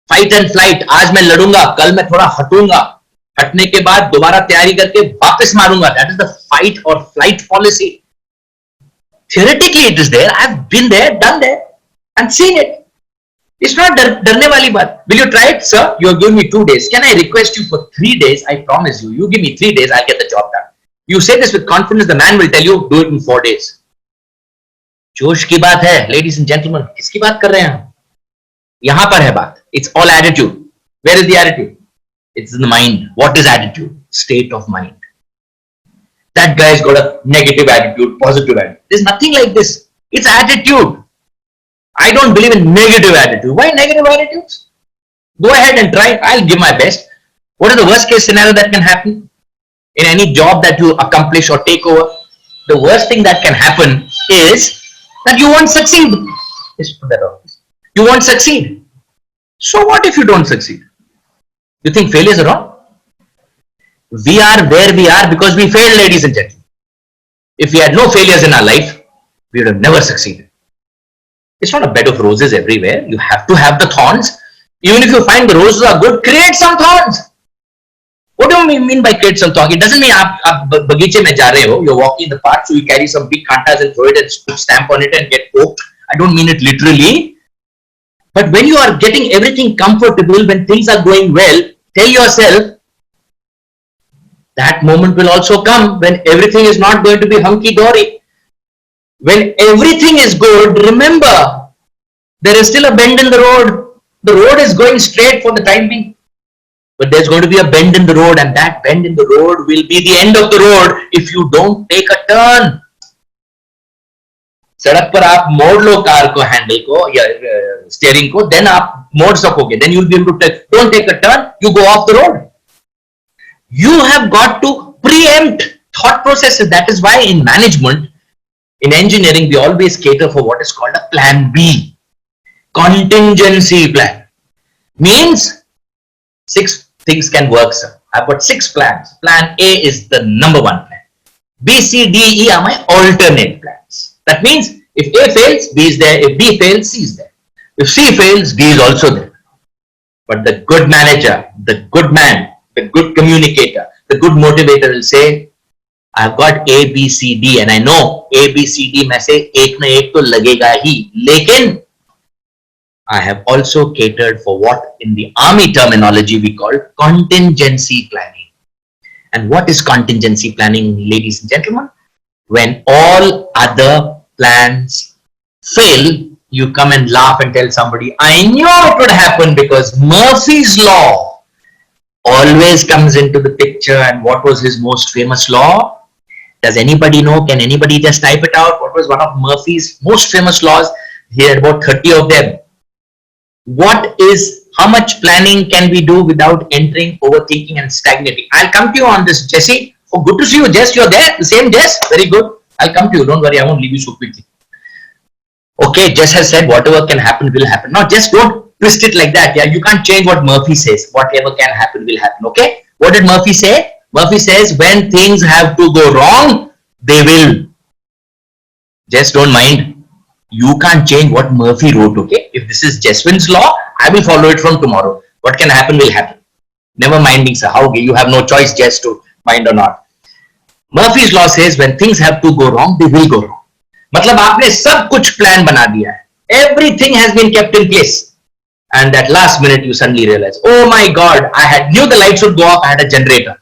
Fight and flight. आज मैं लड़ूंगा, कल मैं थोड़ा हटूंगा. हटने के बाद दोबारा तैयारी करके वापस मारूंगा. That is the fight or flight policy. Theoretically it is there. I've been there, done that, and seen it. It's not डरने वाली बात. Will you try it, sir? You are giving me 2 days. Can I request you for 3 days? I promise you. You give me 3 days, I'll get the job done. You say this with confidence. The man will tell you, do it in 4 days. जोश की बात है, ladies and gentlemen. किसकी बात कर रहे हैं हम? यहाँ पर है बात. It's all attitude. Where is the attitude? It's in the mind. What is attitude? State of mind. That guy's got a negative attitude, positive attitude. There's nothing like this. It's attitude. I don't believe in negative attitude. Why negative attitudes? Go ahead and try. I'll give my best. What is the worst case scenario that can happen in any job that you accomplish or take over? The worst thing that can happen is that you won't succeed. Just put that on. You won't succeed. So what if you don't succeed? You think failures are wrong? We are where we are because we failed, ladies and gentlemen. If we had no failures in our life, we would have never succeeded. It's not a bed of roses everywhere. You have to have the thorns. Even if you find the roses are good, create some thorns. What do you mean by create some thorns? It doesn't mean आप बगीचे में जा रहे हो, you're walking in the park, so you carry some big kantas and throw it and put stamp on it and get poked. I don't mean it literally. But when you are getting everything comfortable, when things are going well, tell yourself that moment will also come when everything is not going to be hunky-dory. When everything is good, remember, there is still a bend in the road. The road is going straight for the time being. But there's going to be a bend in the road, and that bend in the road will be the end of the road if you don't take a turn. सड़क पर आप मोड़ लो car को, handle को या steering को, then आप मोड़ सकोगे. Then you'll be able to take. Don't take a turn. You go off the road. You have got to preempt thought processes. That is why in management, in engineering, we always cater for what is called a plan B. Contingency plan. Means 6 things can work, sir. I've got 6 plans. Plan A is the number 1 plan. B, C, D, E are my alternate plans. That means if A fails, B is there. If B fails, C is there. If C fails, D is also there. But the good manager, the good man, the good communicator, the good motivator will say, I've got A, B, C, D, and I know A, B, C, D में से एक ना एक तो लगेगा ही. लेकिन I have also catered for what in the army terminology we call contingency planning. And what is contingency planning, ladies and gentlemen? When all other plans fail, you come and laugh and tell somebody, I knew it would happen because Murphy's Law always comes into the picture. And what was his most famous law? Does anybody know? Can anybody just type it out? What was one of Murphy's most famous laws? He had about 30 of them. How much planning can we do without entering, overthinking and stagnating? I'll come to you on this, Jesse. Oh, good to see you, Jess. You're there? The same Jess? Very good. I'll come to you. Don't worry. I won't leave you so quickly. Okay, Jess has said whatever can happen will happen. Now, just don't twist it like that. Yeah, you can't change what Murphy says. Whatever can happen will happen. Okay? What did Murphy say? Murphy says when things have to go wrong, they will. Just don't mind. You can't change what Murphy wrote, okay? If this is Jeswin's law, I will follow it from tomorrow. What can happen will happen. Never mind me, sir. How? You have no choice, Jess, to mind or not. Murphy's law says when things have to go wrong, they will go wrong. मतलब आपने सब कुछ plan बना दिया है. Everything has been kept in place. And at last minute, you suddenly realize, oh my God, I knew the lights would go off. I had a generator.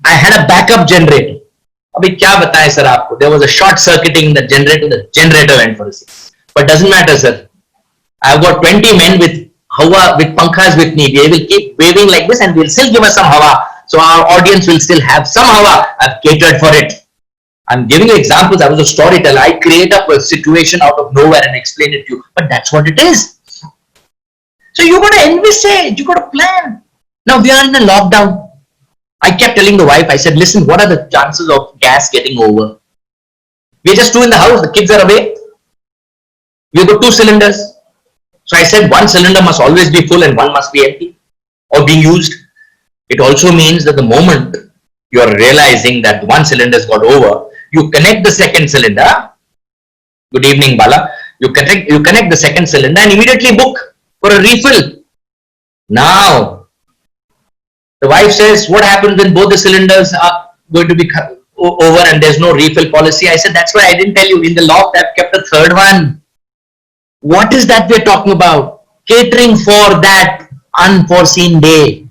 I had a backup generator. अभी क्या बताएं sir आपको? There was a short circuiting in the generator went for a 6. But doesn't matter, sir. I've got 20 men with pankhas with me. They will keep waving like this and they'll still give us some hawa. So our audience will still have some hawa. I've catered for it. I'm giving you examples. I was a storyteller. I create up a situation out of nowhere and explain it to you. But that's what it is. So you got to envisage. You got to plan. Now we are in a lockdown. I kept telling the wife, I said, listen, what are the chances of gas getting over? We're just 2 in the house. The kids are away. We've got 2 cylinders. So I said, 1 cylinder must always be full and 1 must be empty or being used. It also means that the moment you're realizing that 1 cylinder has got over, you connect the 2nd cylinder. Good evening, Bala. You connect the 2nd cylinder and immediately book for a refill. Now, the wife says, what happens when both the cylinders are going to be over and there's no refill policy? I said, that's why I didn't tell you. In the loft, I've kept a 3rd one. What is that we're talking about? Catering for that unforeseen day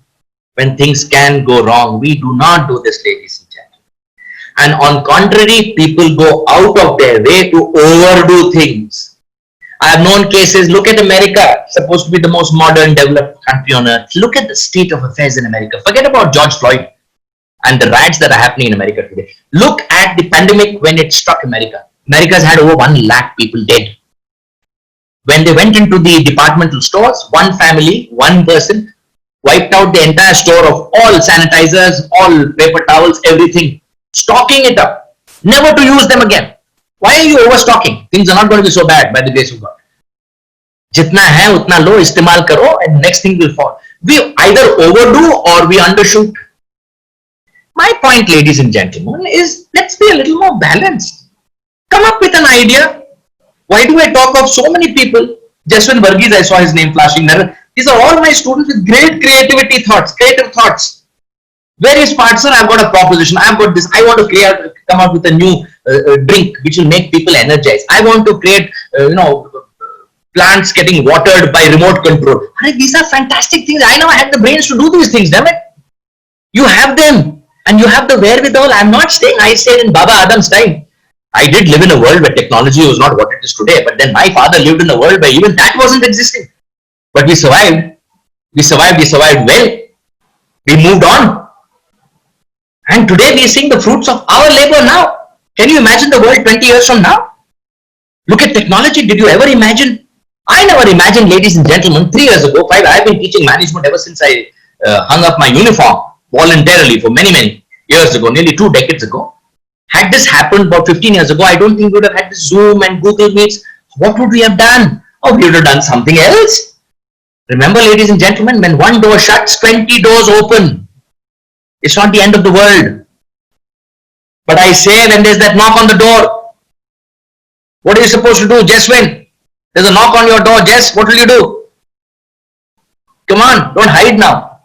when things can go wrong. We do not do this, ladies and gentlemen. And on contrary, people go out of their way to overdo things. I have known cases. Look at America, supposed to be the most modern, developed country on earth. Look at the state of affairs in America. Forget about George Floyd and the riots that are happening in America today. Look at the pandemic when it struck America. America's had over 1 lakh people dead. When they went into the departmental stores, 1 family, 1 person wiped out the entire store of all sanitizers, all paper towels, everything, stocking it up, never to use them again. Why are you overstocking? Things are not going to be so bad by the grace of God. Jitna hai utna lo, istemal karo, and next thing will fall. We either overdo or we undershoot. My point, ladies and gentlemen, is let's be a little more balanced. Come up with an idea. Why do I talk of so many people? Jaswin Varghese, I saw his name flashing there. These are all my students with great creative thoughts. Where is part, sir? I've got a proposition. I've got this. I want to come up with a new drink which will make people energized. I want to create, plants getting watered by remote control. These are fantastic things. I never had the brains to do these things, damn it. You have them and you have the wherewithal. I'm not saying I stayed in Baba Adam's time. I did live in a world where technology was not what it is today, but then my father lived in a world where even that wasn't existing. But we survived. We survived well. We moved on. And today we are seeing the fruits of our labor now. Can you imagine the world 20 years from now? Look at technology. Did you ever imagine? I never imagined, ladies and gentlemen, 3 years ago, I've been teaching management ever since I hung up my uniform voluntarily for many years ago, nearly 2 decades ago. Had this happened about 15 years ago, I don't think we would have had this Zoom and Google Meets. What would we have done? Oh, we would have done something else. Remember, ladies and gentlemen, when one door shuts, 20 doors open. It's not the end of the world. But I say, when there's that knock on the door, what are you supposed to do, Jaswin? There's a knock on your door, Jess, what will you do? Come on, don't hide now.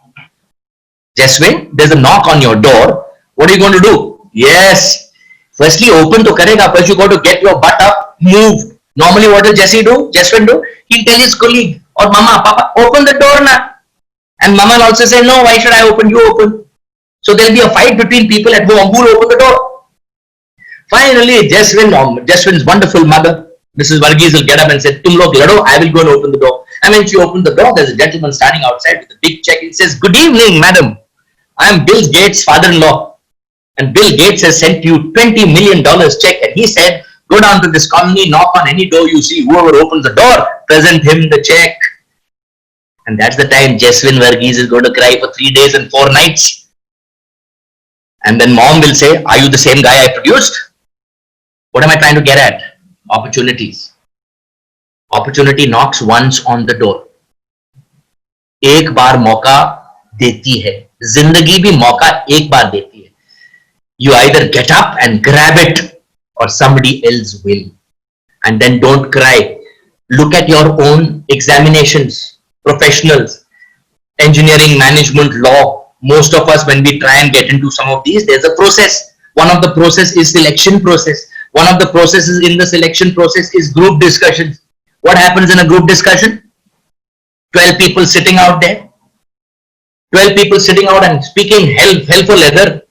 Jaswin, there's a knock on your door. What are you going to do? Yes. Firstly, open to karega. First, you got to get your butt up, move. Normally, what will Jesse do? Jaswin do? He'll tell his colleague or Mama, Papa, open the door now. And Mama will also say, no, why should I open? You open. So there'll be a fight between people at home who will open the door. Finally, Jaswin's wonderful mother, Mrs. Varghese, will get up and say, Tum log lado, I will go and open the door. And when she opened the door, there's a gentleman standing outside with a big check. He says, good evening, madam. I am Bill Gates' father-in-law. And Bill Gates has sent you $20 million check. And he said, go down to this colony, knock on any door you see. Whoever opens the door, present him the check. And that's the time Jaswin Varghese is going to cry for 3 days and 4 nights. And then mom will say, are you the same guy I produced? What am I trying to get at? Opportunities. Opportunity knocks once on the door. एक बार मौका देती है. जिंदगी भी मौका एक बार देती है. You either get up and grab it or somebody else will. And then don't cry. Look at your own examinations, professionals, engineering, management, law. Most of us, when we try and get into some of these, there's a process. One of the process is selection process. One of the processes in the selection process is group discussions. What happens in a group discussion? 12 people sitting out there. 12 people sitting out and speaking hell for leather.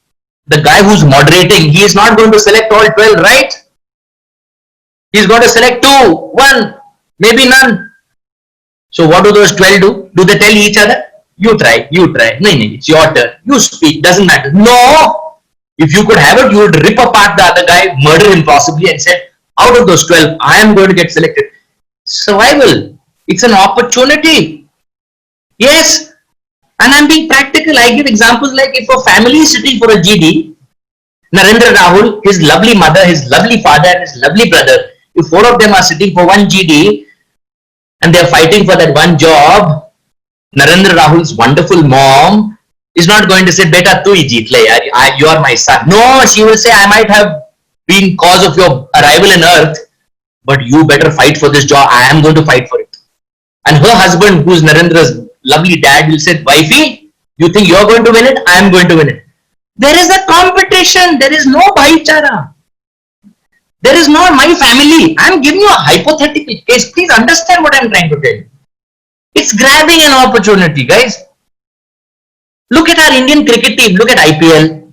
The guy who's moderating, he is not going to select all 12, right? He's going to select 2, 1, maybe none. So what do those 12 do? Do they tell each other? You try. No, it's your turn. You speak, doesn't matter. No! If you could have it, you would rip apart the other guy, murder him possibly, and say, out of those 12, I am going to get selected. Survival. It's an opportunity. Yes. And I'm being practical. I give examples like if a family is sitting for a GD, Narendra Rahul, his lovely mother, his lovely father, and his lovely brother, if 4 of them are sitting for one GD and they're fighting for that one job, Narendra Rahul's wonderful mom is not going to say, Beta, tu hi jeet le, you are my son. No, she will say, I might have been cause of your arrival in earth, but you better fight for this job. I am going to fight for it. And her husband, who's Narendra's lovely dad, will say, wifey, you think you're going to win it? I am going to win it. There is a competition. There is no bhaichara. There is no my family. I'm giving you a hypothetical case. Please understand what I'm trying to tell you. It's grabbing an opportunity, guys. Look at our Indian cricket team. Look at IPL.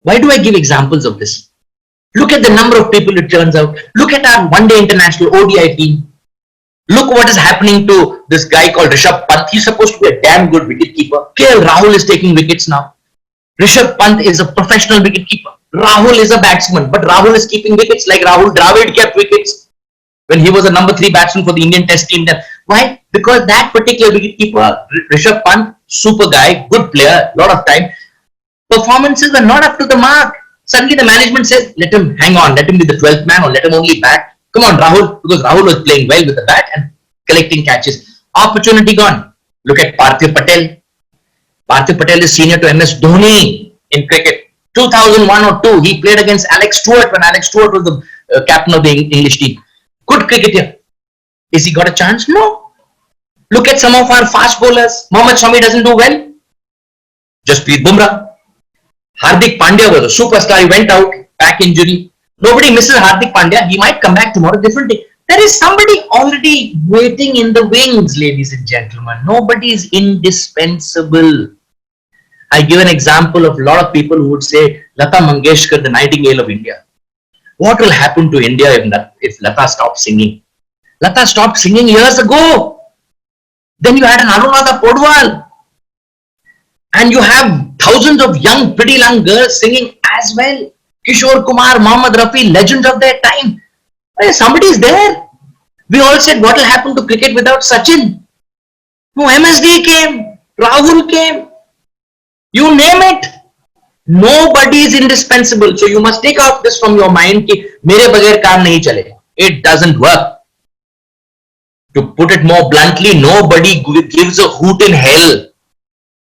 Why do I give examples of this? Look at the number of people it turns out. Look at our one-day international ODI team. Look what is happening to this guy called Rishabh Pant. He's supposed to be a damn good wicketkeeper. KL Rahul is taking wickets now. Rishabh Pant is a professional wicketkeeper. Rahul is a batsman, but Rahul is keeping wickets like Rahul Dravid kept wickets when he was a number 3 batsman for the Indian Test team. Why? Because that particular wicketkeeper, Rishabh Pant, super guy, good player, lot of time. Performances are not up to the mark. Suddenly the management says, let him hang on, let him be the 12th man or let him only bat. Come on, Rahul, because Rahul was playing well with the bat and collecting catches. Opportunity gone. Look at Parthiv Patel. Parthiv Patel is senior to MS Dhoni in cricket. 2001 or 2, he played against Alex Stewart when Alex Stewart was the captain of the English team. Good cricketer. Is he got a chance? No. Look at some of our fast bowlers. Mohammad Shami doesn't do well. Jasprit Bumrah. Hardik Pandya was a superstar. He went out, back injury. Nobody misses Hardik Pandya. He might come back tomorrow, different day. There is somebody already waiting in the wings, ladies and gentlemen. Nobody is indispensable. I give an example of a lot of people who would say, Lata Mangeshkar, the Nightingale of India. What will happen to India if Lata stops singing? Lata stopped singing years ago. Then you had an Anuradha Podwal. And you have thousands of young, pretty young girls singing as well. Kishore Kumar, Mohammad Rafi, legends of their time. Somebody is there. We all said, what will happen to cricket without Sachin? No, MSD came, Rahul came. You name it. Nobody is indispensable. So you must take out this from your mind कि मेरे बगैर काम नहीं चलेगा. It doesn't work. To put it more bluntly, nobody gives a hoot in hell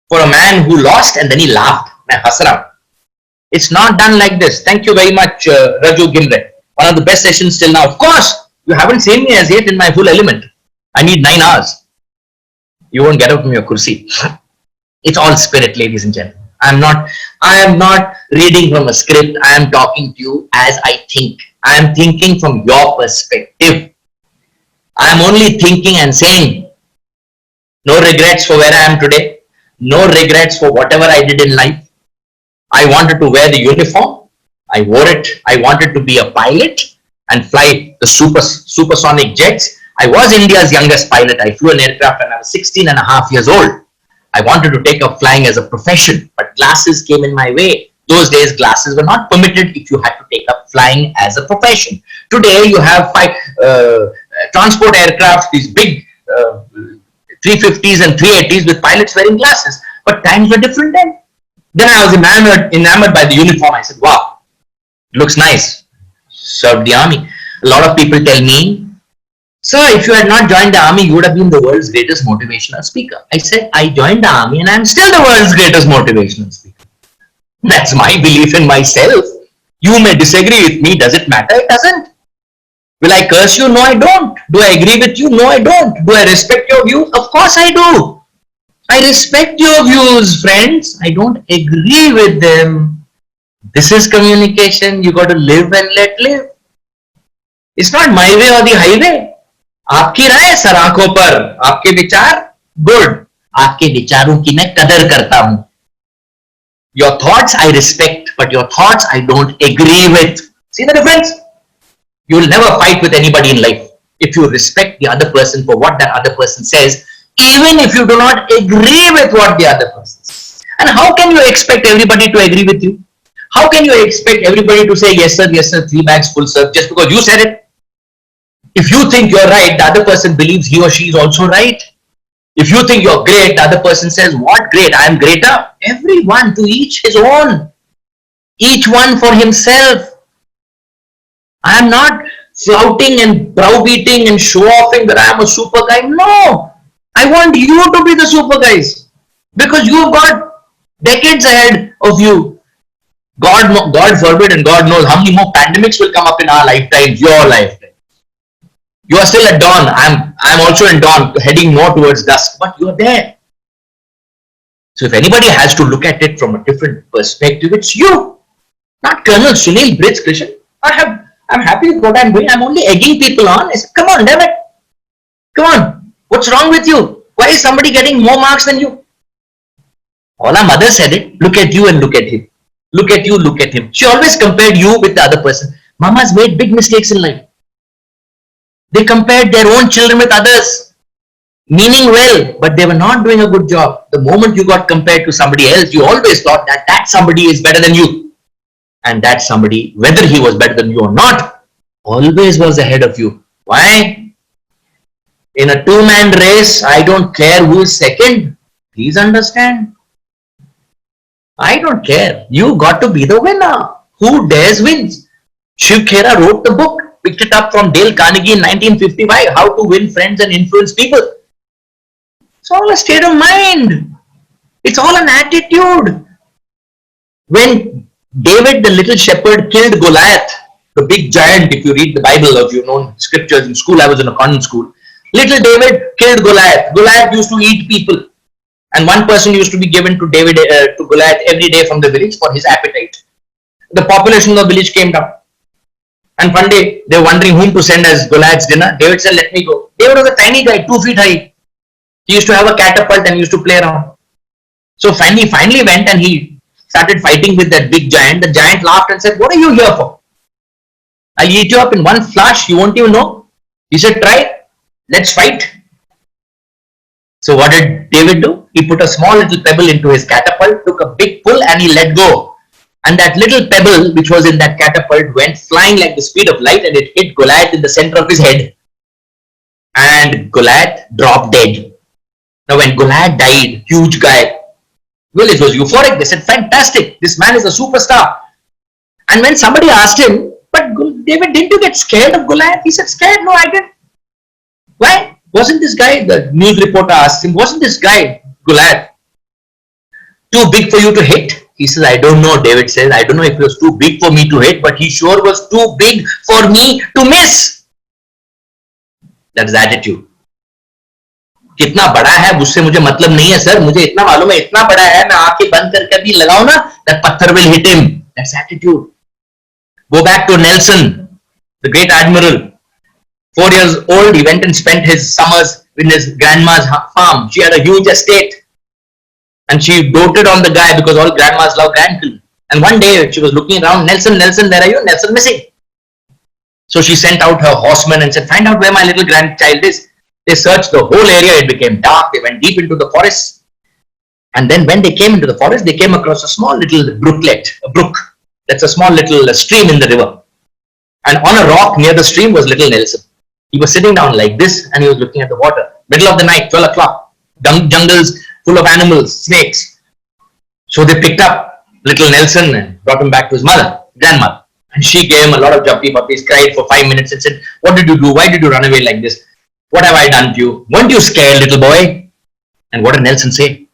for a man who lost and then he laughed. मैं हंस रहा हूं. It's not done like this. Thank you very much, Raju Gimre. One of the best sessions till now. Of course, you haven't seen me as yet in my full element. I need 9 hours. You won't get up from your kursi. It's all spirit, ladies and gentlemen. I am not reading from a script. I am talking to you as I think. I am thinking from your perspective. I am only thinking and saying, no regrets for where I am today. No regrets for whatever I did in life. I wanted to wear the uniform. I wore it. I wanted to be a pilot and fly the supersonic jets. I was India's youngest pilot. I flew an aircraft when I was 16 and a half years old. I wanted to take up flying as a profession, but glasses came in my way. Those days, glasses were not permitted if you had to take up flying as a profession. Today, you have transport aircraft, these big 350s and 380s with pilots wearing glasses. But times were different then. Then I was enamored by the uniform. I said, wow, looks nice. Served the army. A lot of people tell me, sir, if you had not joined the army, you would have been the world's greatest motivational speaker. I said, I joined the army and I'm still the world's greatest motivational speaker. That's my belief in myself. You may disagree with me. Does it matter? It doesn't. Will I curse you? No, I don't. Do I agree with you? No, I don't. Do I respect your views? Of course I do. I respect your views, friends. I don't agree with them. This is communication. You got to live and let live. It's not my way or the highway. आपकी राय sir आंखों पर, आपके विचार good, आपके विचारों की मैं कदर करता हूं. Your thoughts I respect, but your thoughts I don't agree with. See the difference? You will never fight with anybody in life if you respect the other person for what that other person says, even if you do not agree with what the other person says. And how can you expect everybody to agree with you? How can you expect everybody to say yes sir, 3 bags full sir, just because you said it? If you think you're right, the other person believes he or she is also right. If you think you're great, the other person says, what great? I am greater. Everyone to each his own. Each one for himself. I am not flouting and browbeating and show-offing that I am a super guy. No. I want you to be the super guys. Because you've got decades ahead of you. God forbid and God knows how many more pandemics will come up in our lifetimes, your lifetime. You are still at dawn. I'm also in dawn, heading more towards dusk, but you are there. So if anybody has to look at it from a different perspective, it's you, not Colonel Sunil Brij Krishan. I'm happy with what I'm doing. I'm only egging people on. I said, come on, damn it. Come on. What's wrong with you? Why is somebody getting more marks than you? All our mother said it. Look at you and look at him. Look at you, look at him. She always compared you with the other person. Mama's made big mistakes in life. They compared their own children with others, meaning well, but they were not doing a good job. The moment you got compared to somebody else, you always thought that that somebody is better than you. And that somebody, whether he was better than you or not, always was ahead of you. Why? In a two-man race, I don't care who is second. Please understand. I don't care. You got to be the winner. Who dares wins. Shiv Khera wrote the book. Picked it up from Dale Carnegie in 1955, How to Win Friends and Influence People. It's all a state of mind. It's all an attitude. When David the little shepherd killed Goliath, the big giant, if you read the Bible or you know scriptures in school, I was in a convent school. Little David killed Goliath. Goliath used to eat people. And one person used to be given to David, to Goliath every day from the village for his appetite. The population of the village came down. And one day, they were wondering whom to send as Goliath's dinner. David said, let me go. David was a tiny guy, 2 feet high. He used to have a catapult and used to play around. So he finally went and he started fighting with that big giant. The giant laughed and said, what are you here for? I'll eat you up in one flash. You won't even know. He said, try. Let's fight. So what did David do? He put a small little pebble into his catapult, took a big pull and he let go. And that little pebble which was in that catapult went flying like the speed of light and it hit Goliath in the center of his head. And Goliath dropped dead. Now when Goliath died, huge guy, village was euphoric. They said, fantastic, this man is a superstar. And when somebody asked him, but David, didn't you get scared of Goliath? He said, scared? No, I didn't. Why? Wasn't this guy, the news reporter asked him, wasn't this guy, Goliath, too big for you to hit? He says, I don't know, David says, I don't know if it was too big for me to hit, but he sure was too big for me to miss. That's the attitude. कितना बड़ा है उससे मुझे मतलब नहीं है sir, मुझे इतना मालूम है इतना बड़ा है, मैं आंखें बंद करके भी लगाऊं ना, that पत्थर will hit him. That's attitude. Go back to Nelson, the great admiral. 4 years old, he went and spent his summers in his grandma's farm. She had a huge estate. And she doted on the guy because all grandmas love grandchildren. And one day she was looking around, Nelson, Nelson, where are you? Nelson missing. So she sent out her horsemen and said, find out where my little grandchild is. They searched the whole area. It became dark. They went deep into the forest. And then when they came into the forest, they came across a small little brooklet, a brook. That's a small little stream in the river. And on a rock near the stream was little Nelson. He was sitting down like this and he was looking at the water. Middle of the night, 12 o'clock. Jungles full of animals, snakes. So they picked up little Nelson and brought him back to his grandmother. And she gave him a lot of jumpy puppies, cried for 5 minutes and said, what did you do? Why did you run away like this? What have I done to you? Weren't you scared, little boy? And what did Nelson say?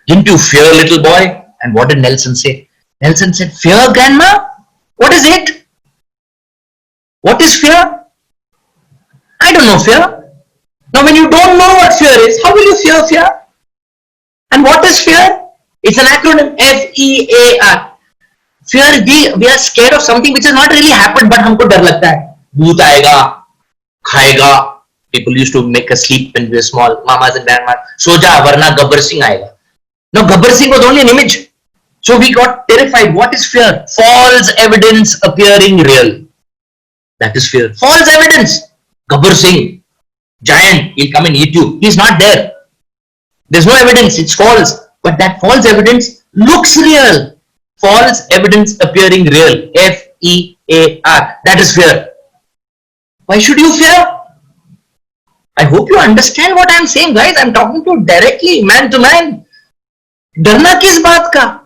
Didn't you fear, little boy? And what did Nelson say? Nelson said, fear, grandma? What is it? What is fear? I don't know fear. Now when you don't know what fear is, how will you fear fear? And what is fear? It's an acronym, F-E-A-R. Fear, we are scared of something which has not really happened, but हमको डर लगता है. भूत आएगा, खाएगा. People used to make us sleep when we were small. Mamas and grandmas. सो जा, वरना गब्बर सिंह आएगा. Now Gabbar Singh was only an image. So we got terrified. What is fear? False evidence appearing real. That is fear. False evidence. Gabbar Singh, giant, he'll come and eat you. He's not there. There's no evidence. It's false. But that false evidence looks real. False evidence appearing real. F-E-A-R. That is fear. Why should you fear? I hope you understand what I'm saying, guys. I'm talking to you directly, man to man. डरना किस बात का?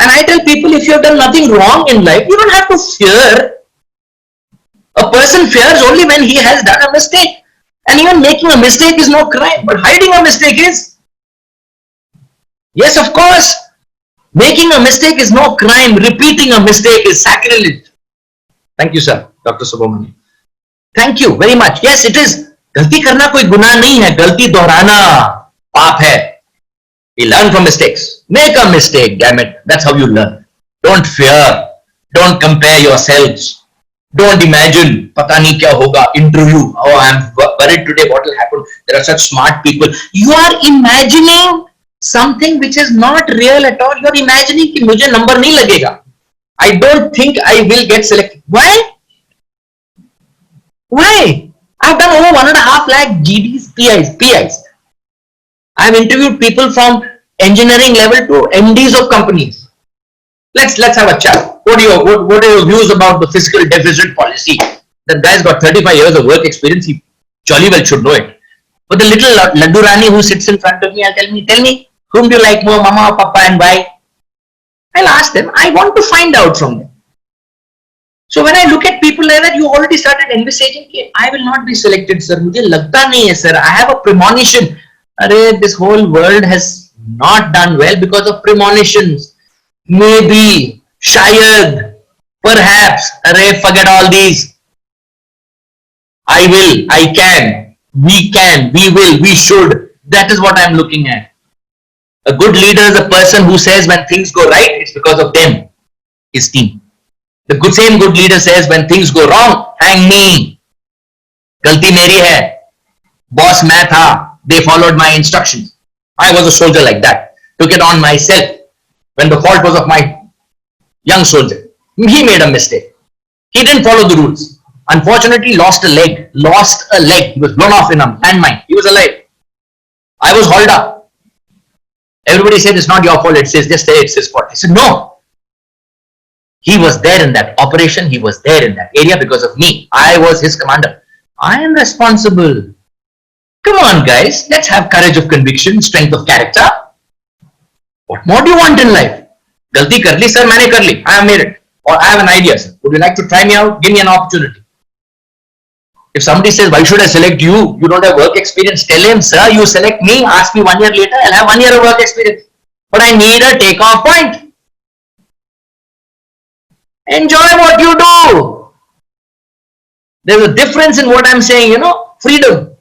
And I tell people, if you have done nothing wrong in life, you don't have to fear. A person fears only when he has done a mistake. And even making a mistake is no crime, but hiding a mistake is. Yes, of course. Making a mistake is no crime. Repeating a mistake is sacrilege. Thank you, sir. Dr. Subramanian. Thank you very much. Yes, it is. गलती करना कोई गुनाह नहीं है. गलती दोहराना पाप है. We learn from mistakes. Make a mistake, damn it. That's how you learn. Don't fear. Don't compare yourselves. Don't imagine, pata nahi kya hoga, interview. Oh, I'm worried today, what will happen? There are such smart people. You are imagining something which is not real at all. You are imagining कि मुझे number नहीं लगेगा. I don't think I will get selected. Why? Why? I've done over 1.5 lakh GDs, PIs. I've interviewed people from engineering level to MDs of companies. Let's have a chat. What are your views about the fiscal deficit policy? That guy's got 35 years of work experience. He jolly well should know it. But the little Laddu Rani who sits in front of me, tell me, whom do you like more, mama or papa, and why? I'll ask them. I want to find out from them. So when I look at people like that, you already started envisaging, I will not be selected, sir. मुझे लगता नहीं है, sir. I have a premonition. This whole world has not done well because of premonitions. Maybe, shayad, Perhaps, array, forget all these. I will, I can, we will, we should. That is what I'm looking at. A good leader is a person who says when things go right, it's because of them, his team. The same good leader says when things go wrong, hang me. Galti meri hai. Boss main tha. They followed my instructions. I was a soldier like that. Took it on myself. When the fault was of my young soldier. He made a mistake. He didn't follow the rules. Unfortunately, lost a leg. He was blown off in a landmine. He was alive. I was hauled up. Everybody said it's not your fault. It says just say it's his fault. I said no. He was there in that operation. He was there in that area because of me. I was his commander. I am responsible. Come on, guys. Let's have courage of conviction, strength of character. What more do you want in life? Galti kar li, sir, maine kar li. I have made it. Or I have an idea, sir. Would you like to try me out? Give me an opportunity. If somebody says, why should I select you? You don't have work experience. Tell him, sir, you select me. Ask me 1 year later. I'll have 1 year of work experience. But I need a takeoff point. Enjoy what you do. There's a difference in what I'm saying, freedom.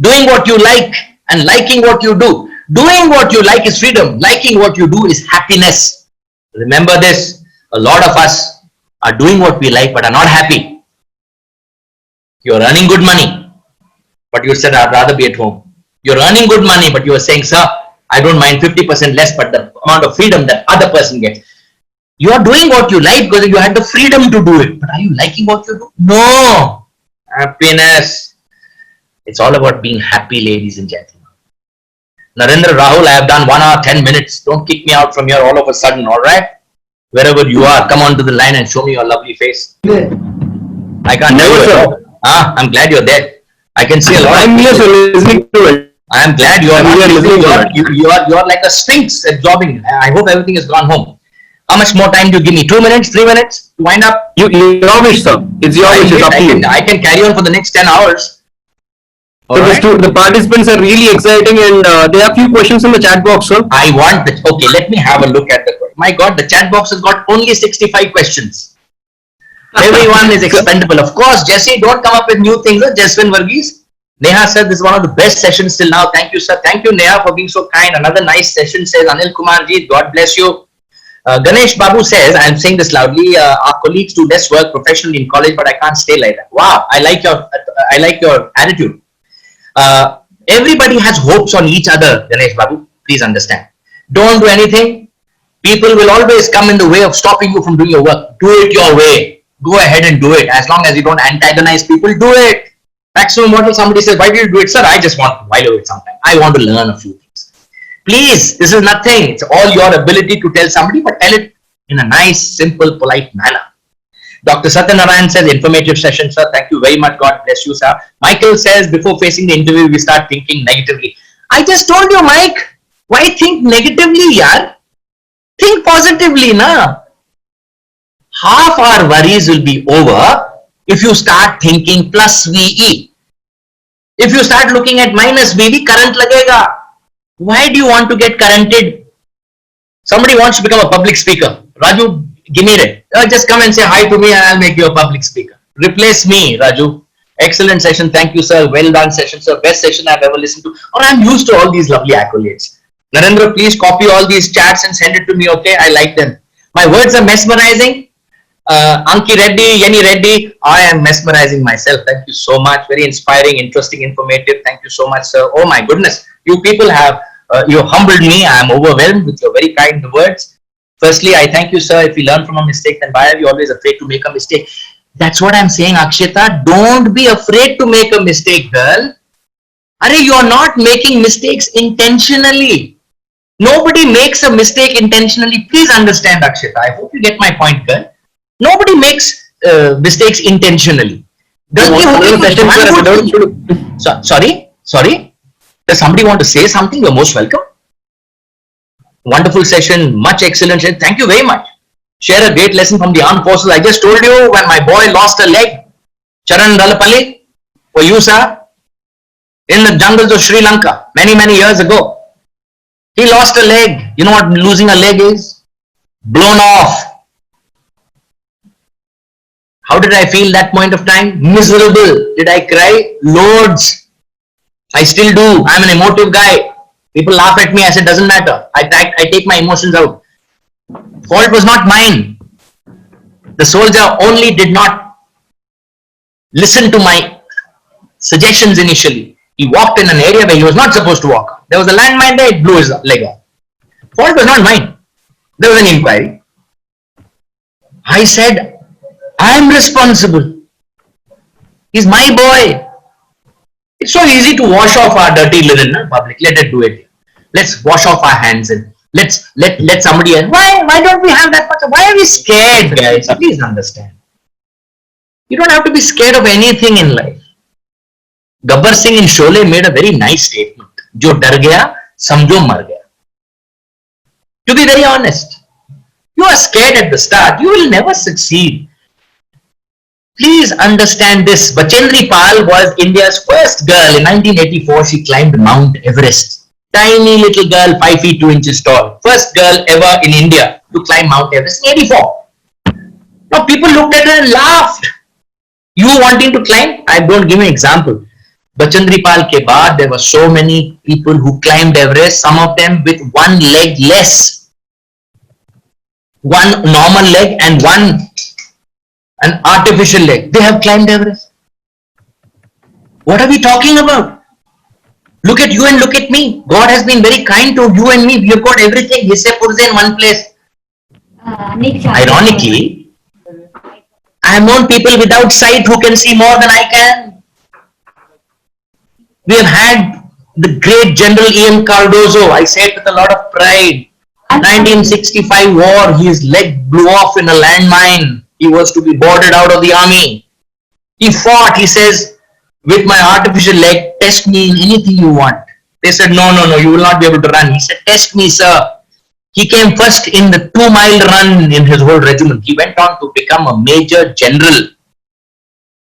Doing what you like and liking what you do. Doing what you like is freedom. Liking what you do is happiness. Remember this. A lot of us are doing what we like but are not happy. You're earning good money, but you said I'd rather be at home. You're earning good money, but you are saying, sir, I don't mind 50% less, but the amount of freedom that other person gets. You are doing what you like because you had the freedom to do it. But are you liking what you do? No. Happiness. It's all about being happy, ladies and gentlemen. Narendra, Rahul, I have done 1 hour, 10 minutes. Don't kick me out from here all of a sudden, all right? Wherever you are, come onto the line and show me your lovely face. I can't never. I'm glad you're there. I can see a lot.
I'm here, sir, listening to it.
I am glad you're like a sphinx absorbing. I hope everything has gone home. How much more time do you give me? 2 minutes, 3 minutes to wind up?
Your wish, sir. It's your wish. It's up to you.
I can carry on for the next 10 hours.
So the participants are really exciting and there are a few questions in the chat box, sir.
I want that. Okay, let me have a look at the. My God, the chat box has got only 65 questions. Everyone is expendable. Of course, Jesse, don't come up with new things. Jaswin Varghese. Neha said this is one of the best sessions till now. Thank you, sir. Thank you, Neha, for being so kind. Another nice session, says Anil Kumar ji. God bless you. Ganesh Babu says, I'm saying this loudly, our colleagues do less work professionally in college, but I can't stay like that. Wow, I like your attitude. Everybody has hopes on each other, Ganesh Babu. Please understand. Don't do anything. People will always come in the way of stopping you from doing your work. Do it your way. Go ahead and do it. As long as you don't antagonize people, do it. Maximum model, somebody says, why do you do it, sir? I just want to while away sometime. I want to learn a few things. Please, this is nothing. It's all your ability to tell somebody, but tell it in a nice, simple, polite manner. Dr. Satyanarayan says, informative session, sir. Thank you very much. God bless you, sir. Michael says, before facing the interview, we start thinking negatively. I just told you, Mike. Why think negatively, yaar? Think positively, na? Half our worries will be over if you start thinking plus VE. If you start looking at minus VE, current lagega. Why do you want to get currented? Somebody wants to become a public speaker. Raju, give me it. Just come and say hi to me and I'll make you a public speaker. Replace me, Raju. Excellent session. Thank you, sir. Well done session, sir. Best session I've ever listened to. Or I'm used to all these lovely accolades. Narendra, please copy all these chats and send it to me, okay? I like them. My words are mesmerizing. Anki Reddy, Yenny Reddy, I am mesmerizing myself. Thank you so much. Very inspiring, interesting, informative. Thank you so much, sir. Oh my goodness. You people have, you humbled me. I am overwhelmed with your very kind words. Firstly, I thank you, sir. If we learn from a mistake, then why are we always afraid to make a mistake? That's what I'm saying, Akshita. Don't be afraid to make a mistake, girl. Arey, you're not making mistakes intentionally. Nobody makes a mistake intentionally. Please understand, Akshita. I hope you get my point, girl. Nobody makes mistakes intentionally. Sorry. Does somebody want to say something? You're most welcome. Wonderful session, much excellent. Thank you very much. Share a great lesson from the armed forces. I just told you when my boy lost a leg, Charan Dalapalli, for you, sir, in the jungles of Sri Lanka, many years ago. He lost a leg. You know what losing a leg is? Blown off. How did I feel that point of time? Miserable. Did I cry? Loads. I still do. I'm an emotive guy. People laugh at me. I said, doesn't matter. I take my emotions out. Fault was not mine. The soldier only did not listen to my suggestions initially. He walked in an area where he was not supposed to walk. There was a landmine there, it blew his leg off. Fault was not mine. There was an inquiry. I said, I am responsible. He's my boy. It's so easy to wash off our dirty linen in public. Let it do it. Let's wash off our hands and let somebody else. Why don't we have that much? Why are we scared, guys? Please understand. You don't have to be scared of anything in life. Gabbar Singh in Sholay made a very nice statement. Jo dar gaya, samjho mar gaya. To be very honest, you are scared at the start. You will never succeed. Please understand this. Bachendri Pal was India's first girl. In 1984, she climbed Mount Everest. Tiny little girl, 5 feet 2 inches tall. First girl ever in India to climb Mount Everest in 84. Now people looked at her and laughed. You wanting to climb? I don't give an example. Bachendri Pal ke baad, there were so many people who climbed Everest, some of them with one leg less. One normal leg and an artificial leg. They have climbed Everest. What are we talking about? Look at you and look at me. God has been very kind to you and me. We have got everything. Hisse purze in one place. Ironically, I have known people without sight who can see more than I can. We have had the great General Ian Cardozo. I say it with a lot of pride. 1965 war, his leg blew off in a landmine. He was to be boarded out of the army. He fought. He says, with my artificial leg, test me in anything you want. They said, no, you will not be able to run. He said, test me, sir. He came first in the 2-mile run in his whole regiment. He went on to become a major general.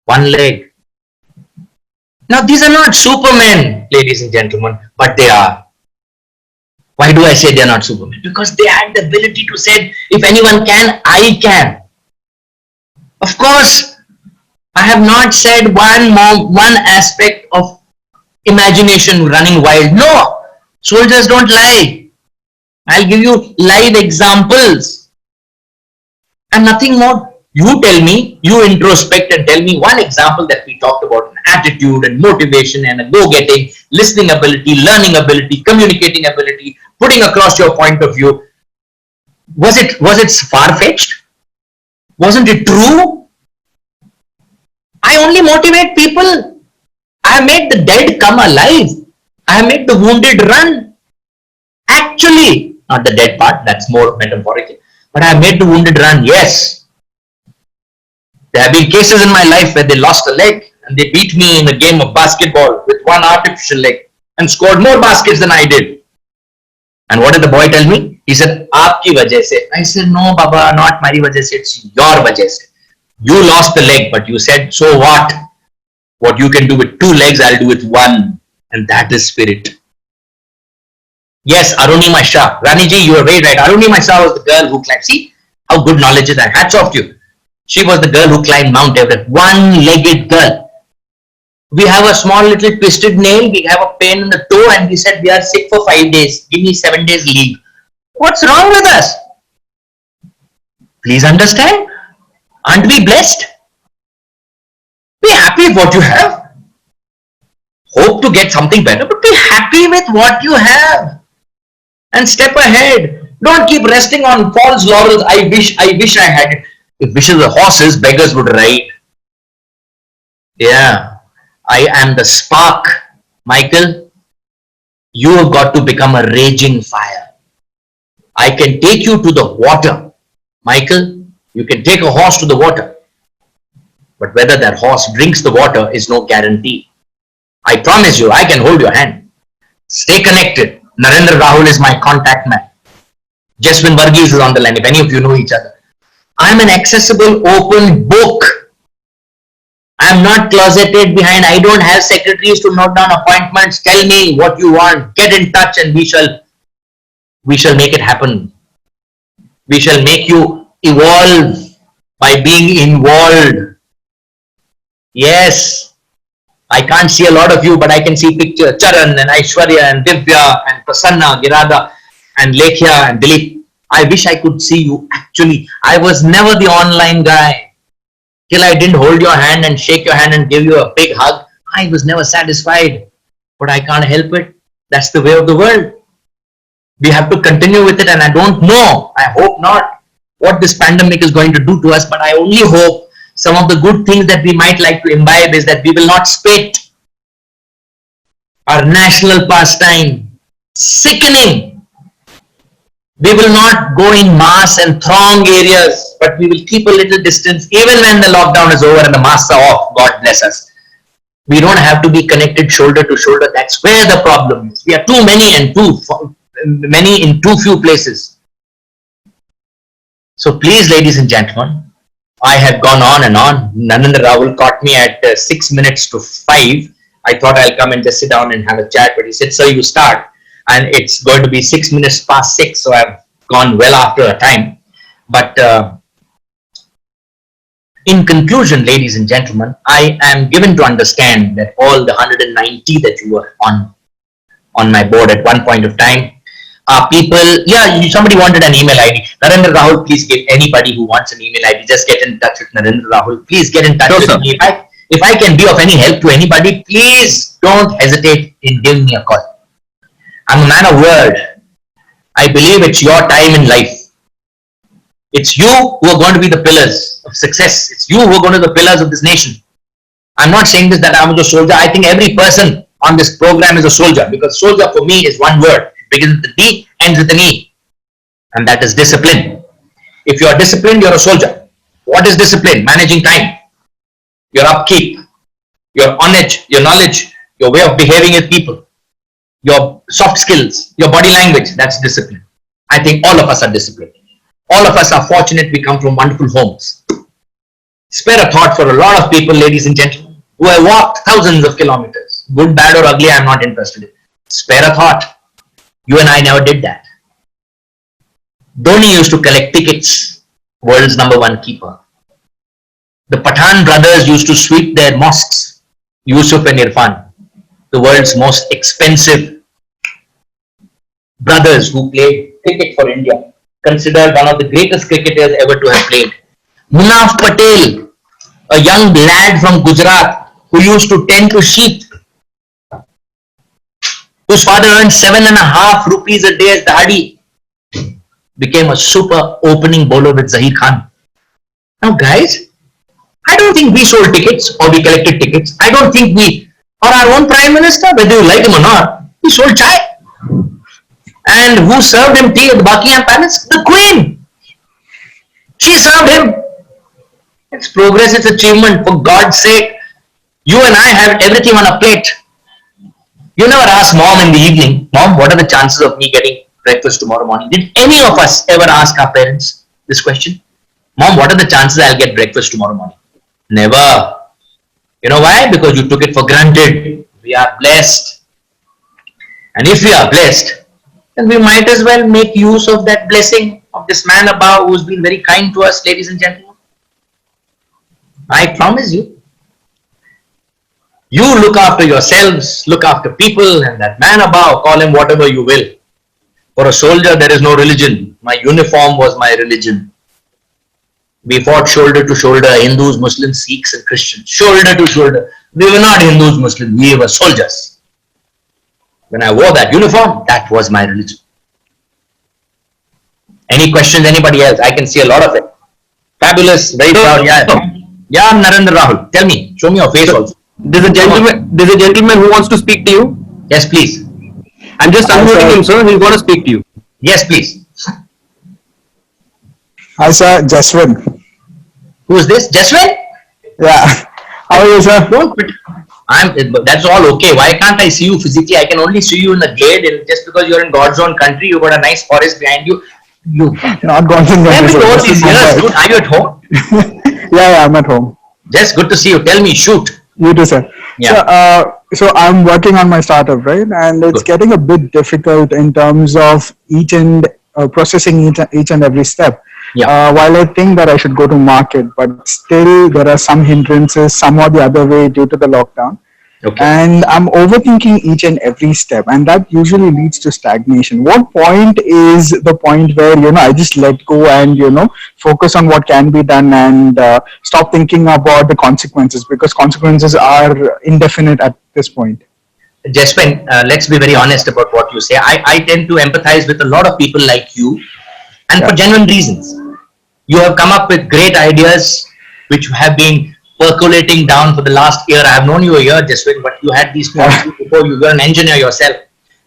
One leg. Now, these are not supermen, ladies and gentlemen, but they are. Why do I say they are not supermen? Because they had the ability to say, if anyone can, I can. Of course, I have not said one aspect of imagination running wild. No, soldiers don't lie. I'll give you live examples and nothing more. You tell me, you introspect and tell me one example that we talked about: attitude and motivation and a go-getting, listening ability, learning ability, communicating ability, putting across your point of view. Was it far-fetched? Wasn't it true? I only motivate people. I have made the dead come alive. I have made the wounded run. Actually, not the dead part, that's more metaphorical, but I have made the wounded run, yes. There have been cases in my life where they lost a leg and they beat me in a game of basketball with one artificial leg and scored more baskets than I did. And what did the boy tell me? He said, "Aapki wajah se." I said, "No, Baba, not my wajah se, it's your wajah se. You lost the leg, but you said, so what? What you can do with 2 legs, I'll do with 1. And that is spirit." Yes, Arunima Shah. Rani ji, you are very right. Arunima Shah was the girl who climbed. See how good knowledge is. Hats off to you. She was the girl who climbed Mount Everest. One-legged girl. We have a small little twisted nail. We have a pain in the toe and we said we are sick for 5 days. Give me 7 days leave. What's wrong with us? Please understand. Aren't we blessed? Be happy with what you have. Hope to get something better, but be happy with what you have. And step ahead. Don't keep resting on false laurels. I wish I had it. If wishes were horses, beggars would ride. Yeah. I am the spark. Michael, you have got to become a raging fire. I can take you to the water. Michael, you can take a horse to the water. But whether that horse drinks the water is no guarantee. I promise you, I can hold your hand. Stay connected. Narendra Rahul is my contact man. Jaswin Varghese is on the line, if any of you know each other. I am an accessible, open book. I am not closeted behind. I don't have secretaries to note down appointments. Tell me what you want. Get in touch and we shall make it happen. We shall make you evolve by being involved. Yes, I can't see a lot of you, but I can see pictures. Charan and Aishwarya and Divya and Prasanna, Girada and Lekhya and Dilip. I wish I could see you. Actually, I was never the online guy. Till I didn't hold your hand and shake your hand and give you a big hug, I was never satisfied. But I can't help it. That's the way of the world. We have to continue with it, and I don't know, I hope not, what this pandemic is going to do to us, but I only hope some of the good things that we might like to imbibe is that we will not spit. Our national pastime, sickening. We will not go in mass and throng areas, but we will keep a little distance even when the lockdown is over and the masks are off. God bless us. We don't have to be connected shoulder to shoulder. That's where the problem is. We are too many and many in too few places. So please, ladies and gentlemen, I have gone on and on. Narendra Rahul caught me at 6 minutes to 5. I thought I'll come and just sit down and have a chat, but he said, sir, you start. And it's going to be 6 minutes past 6, so I've gone well after a time. But in conclusion, ladies and gentlemen, I am given to understand that all the 190 that you were on my board at one point of time, people, somebody wanted an email ID. Narendra Rahul, please give anybody who wants an email ID, just get in touch with Narendra Rahul. Please get in touch with me. If I can be of any help to anybody, please don't hesitate in giving me a call. I'm a man of word. I believe it's your time in life. It's you who are going to be the pillars of success. It's you who are going to be the pillars of this nation. I'm not saying this that I'm a soldier. I think every person on this program is a soldier, because soldier for me is one word. It begins with a D, ends with an E. And that is discipline. If you are disciplined, you're a soldier. What is discipline? Managing time, your upkeep, your knowledge, your way of behaving with people, your soft skills, your body language. That's discipline. I think all of us are disciplined. All of us are fortunate we come from wonderful homes. Spare a thought for a lot of people, ladies and gentlemen, who have walked thousands of kilometers. Good, bad or ugly, I'm not interested in. Spare a thought. You and I never did that. Dhoni used to collect tickets, world's #1 keeper. The Pathan brothers used to sweep their mosques, Yusuf and Irfan, the world's most expensive brothers who played cricket for India, considered one of the greatest cricketers ever to have played. Munaf Patel, a young lad from Gujarat who used to tend to sheep, whose father earned 7.5 rupees a day as dahadi, became a super opening bowler with Zaheer Khan. Now guys, I don't think we sold tickets or we collected tickets. I don't think we, or our own Prime Minister, whether you like him or not, he sold chai. And who served him tea at the Buckingham Palace? The Queen. She served him. It's progress, it's achievement. For God's sake, you and I have everything on a plate. You never ask mom in the evening, Mom, what are the chances of me getting breakfast tomorrow morning? Did any of us ever ask our parents this question? Mom, what are the chances I'll get breakfast tomorrow morning? Never. You know why? Because you took it for granted. We are blessed. And if we are blessed, then we might as well make use of that blessing of this man above who's been very kind to us, ladies and gentlemen. I promise you. You look after yourselves, look after people, and that man above, call him whatever you will. For a soldier, there is no religion. My uniform was my religion. We fought shoulder to shoulder, Hindus, Muslims, Sikhs and Christians. Shoulder to shoulder. We were not Hindus, Muslims, we were soldiers. When I wore that uniform, that was my religion. Any questions, anybody else? I can see a lot of it. Fabulous, very proud. Yeah, Narendra Rahul, tell me, show me your face also.
There's a gentleman who wants to speak to you.
Yes, please.
I'm just unmuting him, sir. He's going to speak to you.
Yes, please.
Hi, sir. Jaswin.
Who is this? Jaswin?
Yeah. How are you, sir?
That's all okay. Why can't I see you physically? I can only see you in the glade. And just because you're in God's own country, you've got a nice forest behind you.
Not God's own country.
All these years, dude, are you at home?
Yeah, I'm at home.
Just good to see you. Tell me, shoot.
You too, sir.
Yeah.
So I'm working on my startup, right? And it's getting a bit difficult in terms of processing each and every step.
Yeah.
while I think that I should go to market, but still there are some hindrances, somehow the other way due to the lockdown.
Okay.
And I'm overthinking each and every step, and that usually leads to stagnation. What point is the point where I just let go and focus on what can be done and stop thinking about the consequences, because consequences are indefinite at this point.
Jaswin, let's be very honest about what you say. I tend to empathize with a lot of people like you, and for genuine reasons. You have come up with great ideas which have been percolating down for the last year. I have known you a year, Jaswin, but you had these thoughts before. You were an engineer yourself.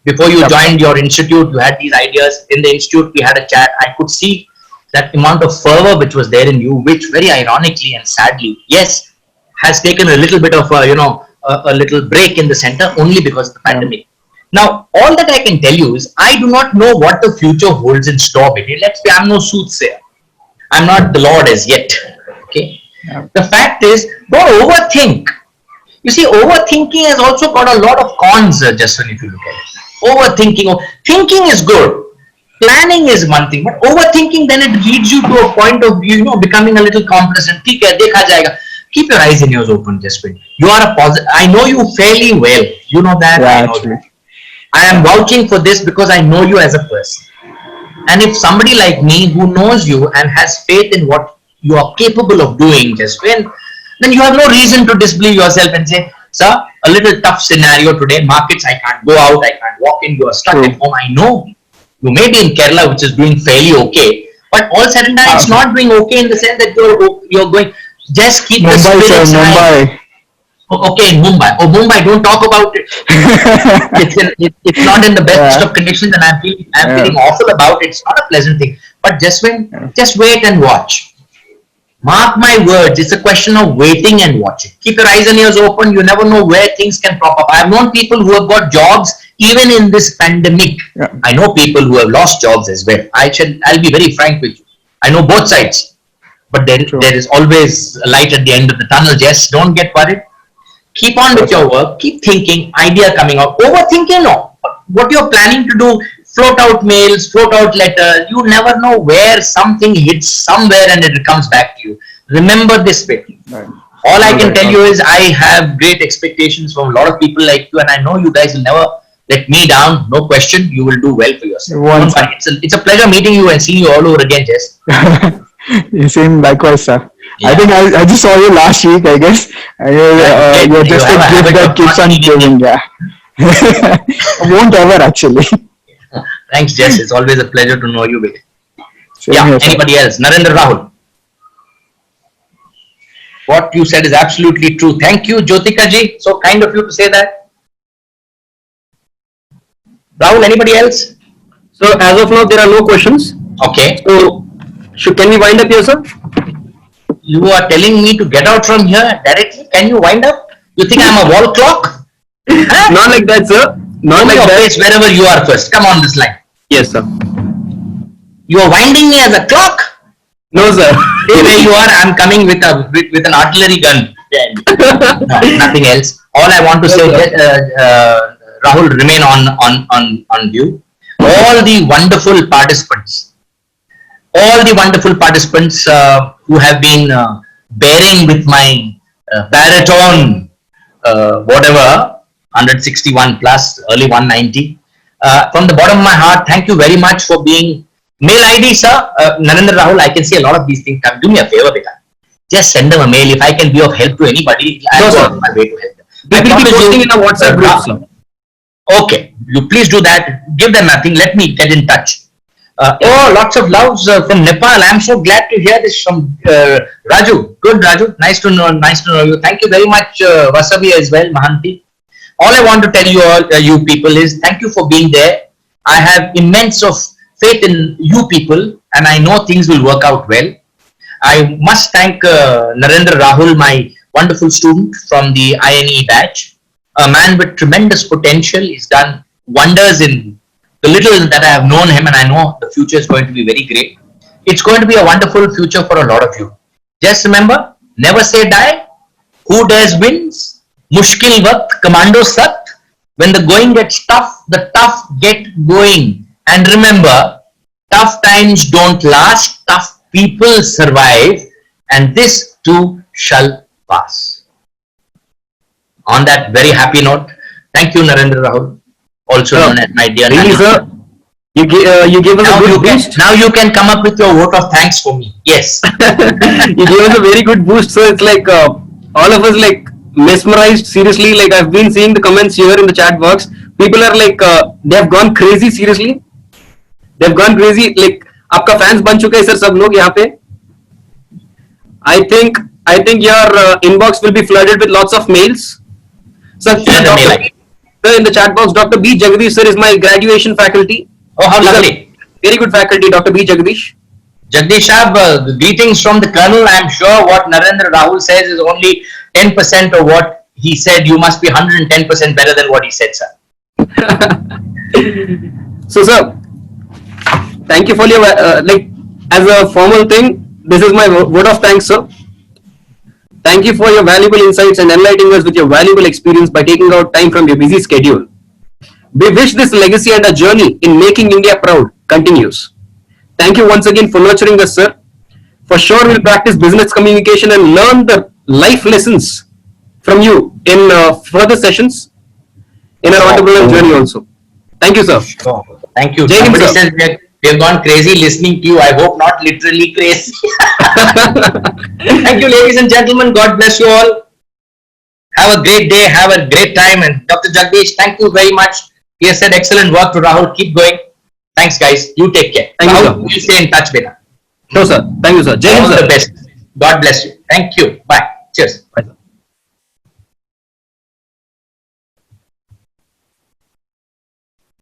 Before you joined your institute, you had these ideas. In the institute, we had a chat. I could see that amount of fervor which was there in you, which very ironically and sadly, yes, has taken a little bit of a little break in the center only because of the pandemic. Now, all that I can tell you is I do not know what the future holds in store. I'm no soothsayer. I'm not the Lord as yet. Okay. The fact is, don't overthink. You see, overthinking has also got a lot of cons, Justin, if you look at it. Overthinking, thinking is good. Planning is one thing, but overthinking, then it leads you to a point of, becoming a little complacent. Keep your eyes and ears open, Justin. You are a positive. I know you fairly well. You know that.
Yeah,
I know
actually.
that. I am vouching for this because I know you as a person. And if somebody like me who knows you and has faith in what you are capable of doing, Jaswin, then you have no reason to disbelieve yourself and say, sir, a little tough scenario today. Markets, I can't go out, I can't walk in, you are stuck at home. I know you may be in Kerala, which is doing fairly okay, but all said and done, it's not doing okay in the sense that you're going. Just keep the spirits high.
Mumbai.
Okay, in Mumbai. Oh, Mumbai, don't talk about it. It's not in the best of conditions, and I'm feeling awful about it. It's not a pleasant thing. But just wait and watch. Mark my words, it's a question of waiting and watching. Keep your eyes and ears open. You never know where things can crop up. I've known people who have got jobs even in this pandemic. I know people who have lost jobs as well. I'll be very frank with you. I know both sides. But there is always a light at the end of the tunnel. Just don't get worried. Keep on with your work. Keep thinking. Idea coming out. Overthinking, no. What you're planning to do, float out mails, float out letters. You never know where something hits somewhere and it comes back to you. Remember this bit.
Right.
All I can tell you is I have great expectations from a lot of people like you, and I know you guys will never let me down. No question. You will do well for yourself. It's a pleasure meeting you and seeing you all over again, Jess.
You seem likewise, sir.
Yeah.
I think I just saw you last week, I guess. You're just a gift that keeps on giving, Won't ever, actually.
Thanks, Jess. It's always a pleasure to know you, Vic.
Same here,
anybody else? Narendra Rahul. What you said is absolutely true. Thank you, Jyotika ji. So kind of you to say that. Rahul, anybody else?
So as of now, there are no questions.
Okay.
So can we wind up here, sir?
You are telling me to get out from here directly? Can you wind up? You think I'm a wall clock? Huh?
Not like that, sir. Not like that.
Face wherever you are first. Come on this line.
Yes, sir.
You are winding me as a clock?
No, sir.
Stay where you are. I'm coming with an artillery gun. No, nothing else. All I want to say, Rahul, remain on view. All the wonderful participants who have been bearing with my baritone, whatever, 161 plus, early 190. From the bottom of my heart, thank you very much for being. Mail ID, sir, Narendra Rahul, I can see a lot of these things. Do me a favor, beta. Just send them a mail. If I can be of help to anybody, I'll go on my way to help them.
We will be posting in a WhatsApp group, sir. Okay, you please do that. Give them nothing. Let me get in touch. Lots of loves from Nepal. I'm so glad to hear this from Raju. Good, Raju. Nice to know you. Thank you very much, Vasavi as well, Mahanti. All I want to tell you all, you people, is thank you for being there. I have immense of faith in you people, and I know things will work out well. I must thank Narendra Rahul, my wonderful student from the INE batch, a man with tremendous potential. He's done wonders in the little that I have known him, and I know the future is going to be very great. It's going to be a wonderful future for a lot of you. Just remember, never say die. Who dares wins. Mushkil waqt, commando sat. When the going gets tough, the tough get going. And remember, tough times don't last. Tough
people survive, and this too shall pass. On that very happy note, thank you, Narendra Rahul, also known as my dear
Really,
Nana.
sir? You gave us a good boost.
Now you can come up with your vote of thanks for me. Yes.
You gave us a very good boost. So it's like all of us like mesmerized. Seriously, like I've been seeing the comments here in the chat box. People are like they have gone crazy. Seriously, they've gone crazy. Like आपका fans बन चुके हैं sir सब लोग यहाँ पे. I think your inbox will be flooded with lots of mails. Sir, in the chat box, Dr. B. Jagdish sir is my graduation faculty.
Oh, how lovely.
Very good faculty, Dr. B. Jagdish.
Jagdish Saab, greetings from the Colonel. I'm sure what Narendra Rahul says is only 10% of what he said. You must be 110% better than what he said, sir.
So, sir, thank you for your, like, as a formal thing, this is my word of thanks, sir. Thank you for your valuable insights and enlightening us with your valuable experience by taking out time from your busy schedule. We wish this legacy and our journey in making India proud continues. Thank you once again for nurturing us, sir. For sure, we'll practice business communication and learn the life lessons from you in further sessions in our entrepreneurial journey also. Thank you, sir.
Thank you.
Jai Hind,
Somebody
sir.
says we have gone crazy listening to you. I hope not literally crazy. Thank you, ladies and gentlemen. God bless you all. Have a great day. Have a great time. And Dr. Jagdish, thank you very much. He has said excellent work to Rahul. Keep going. Thanks, guys. You take care.
Thank you,
Rahul,
sir.
we'll stay in touch, beta.
Sure, sir. Thank you, sir. Jai Hind,
All
sir.
the best. God bless you. Thank you. Bye. Cheers.
Bye, sir.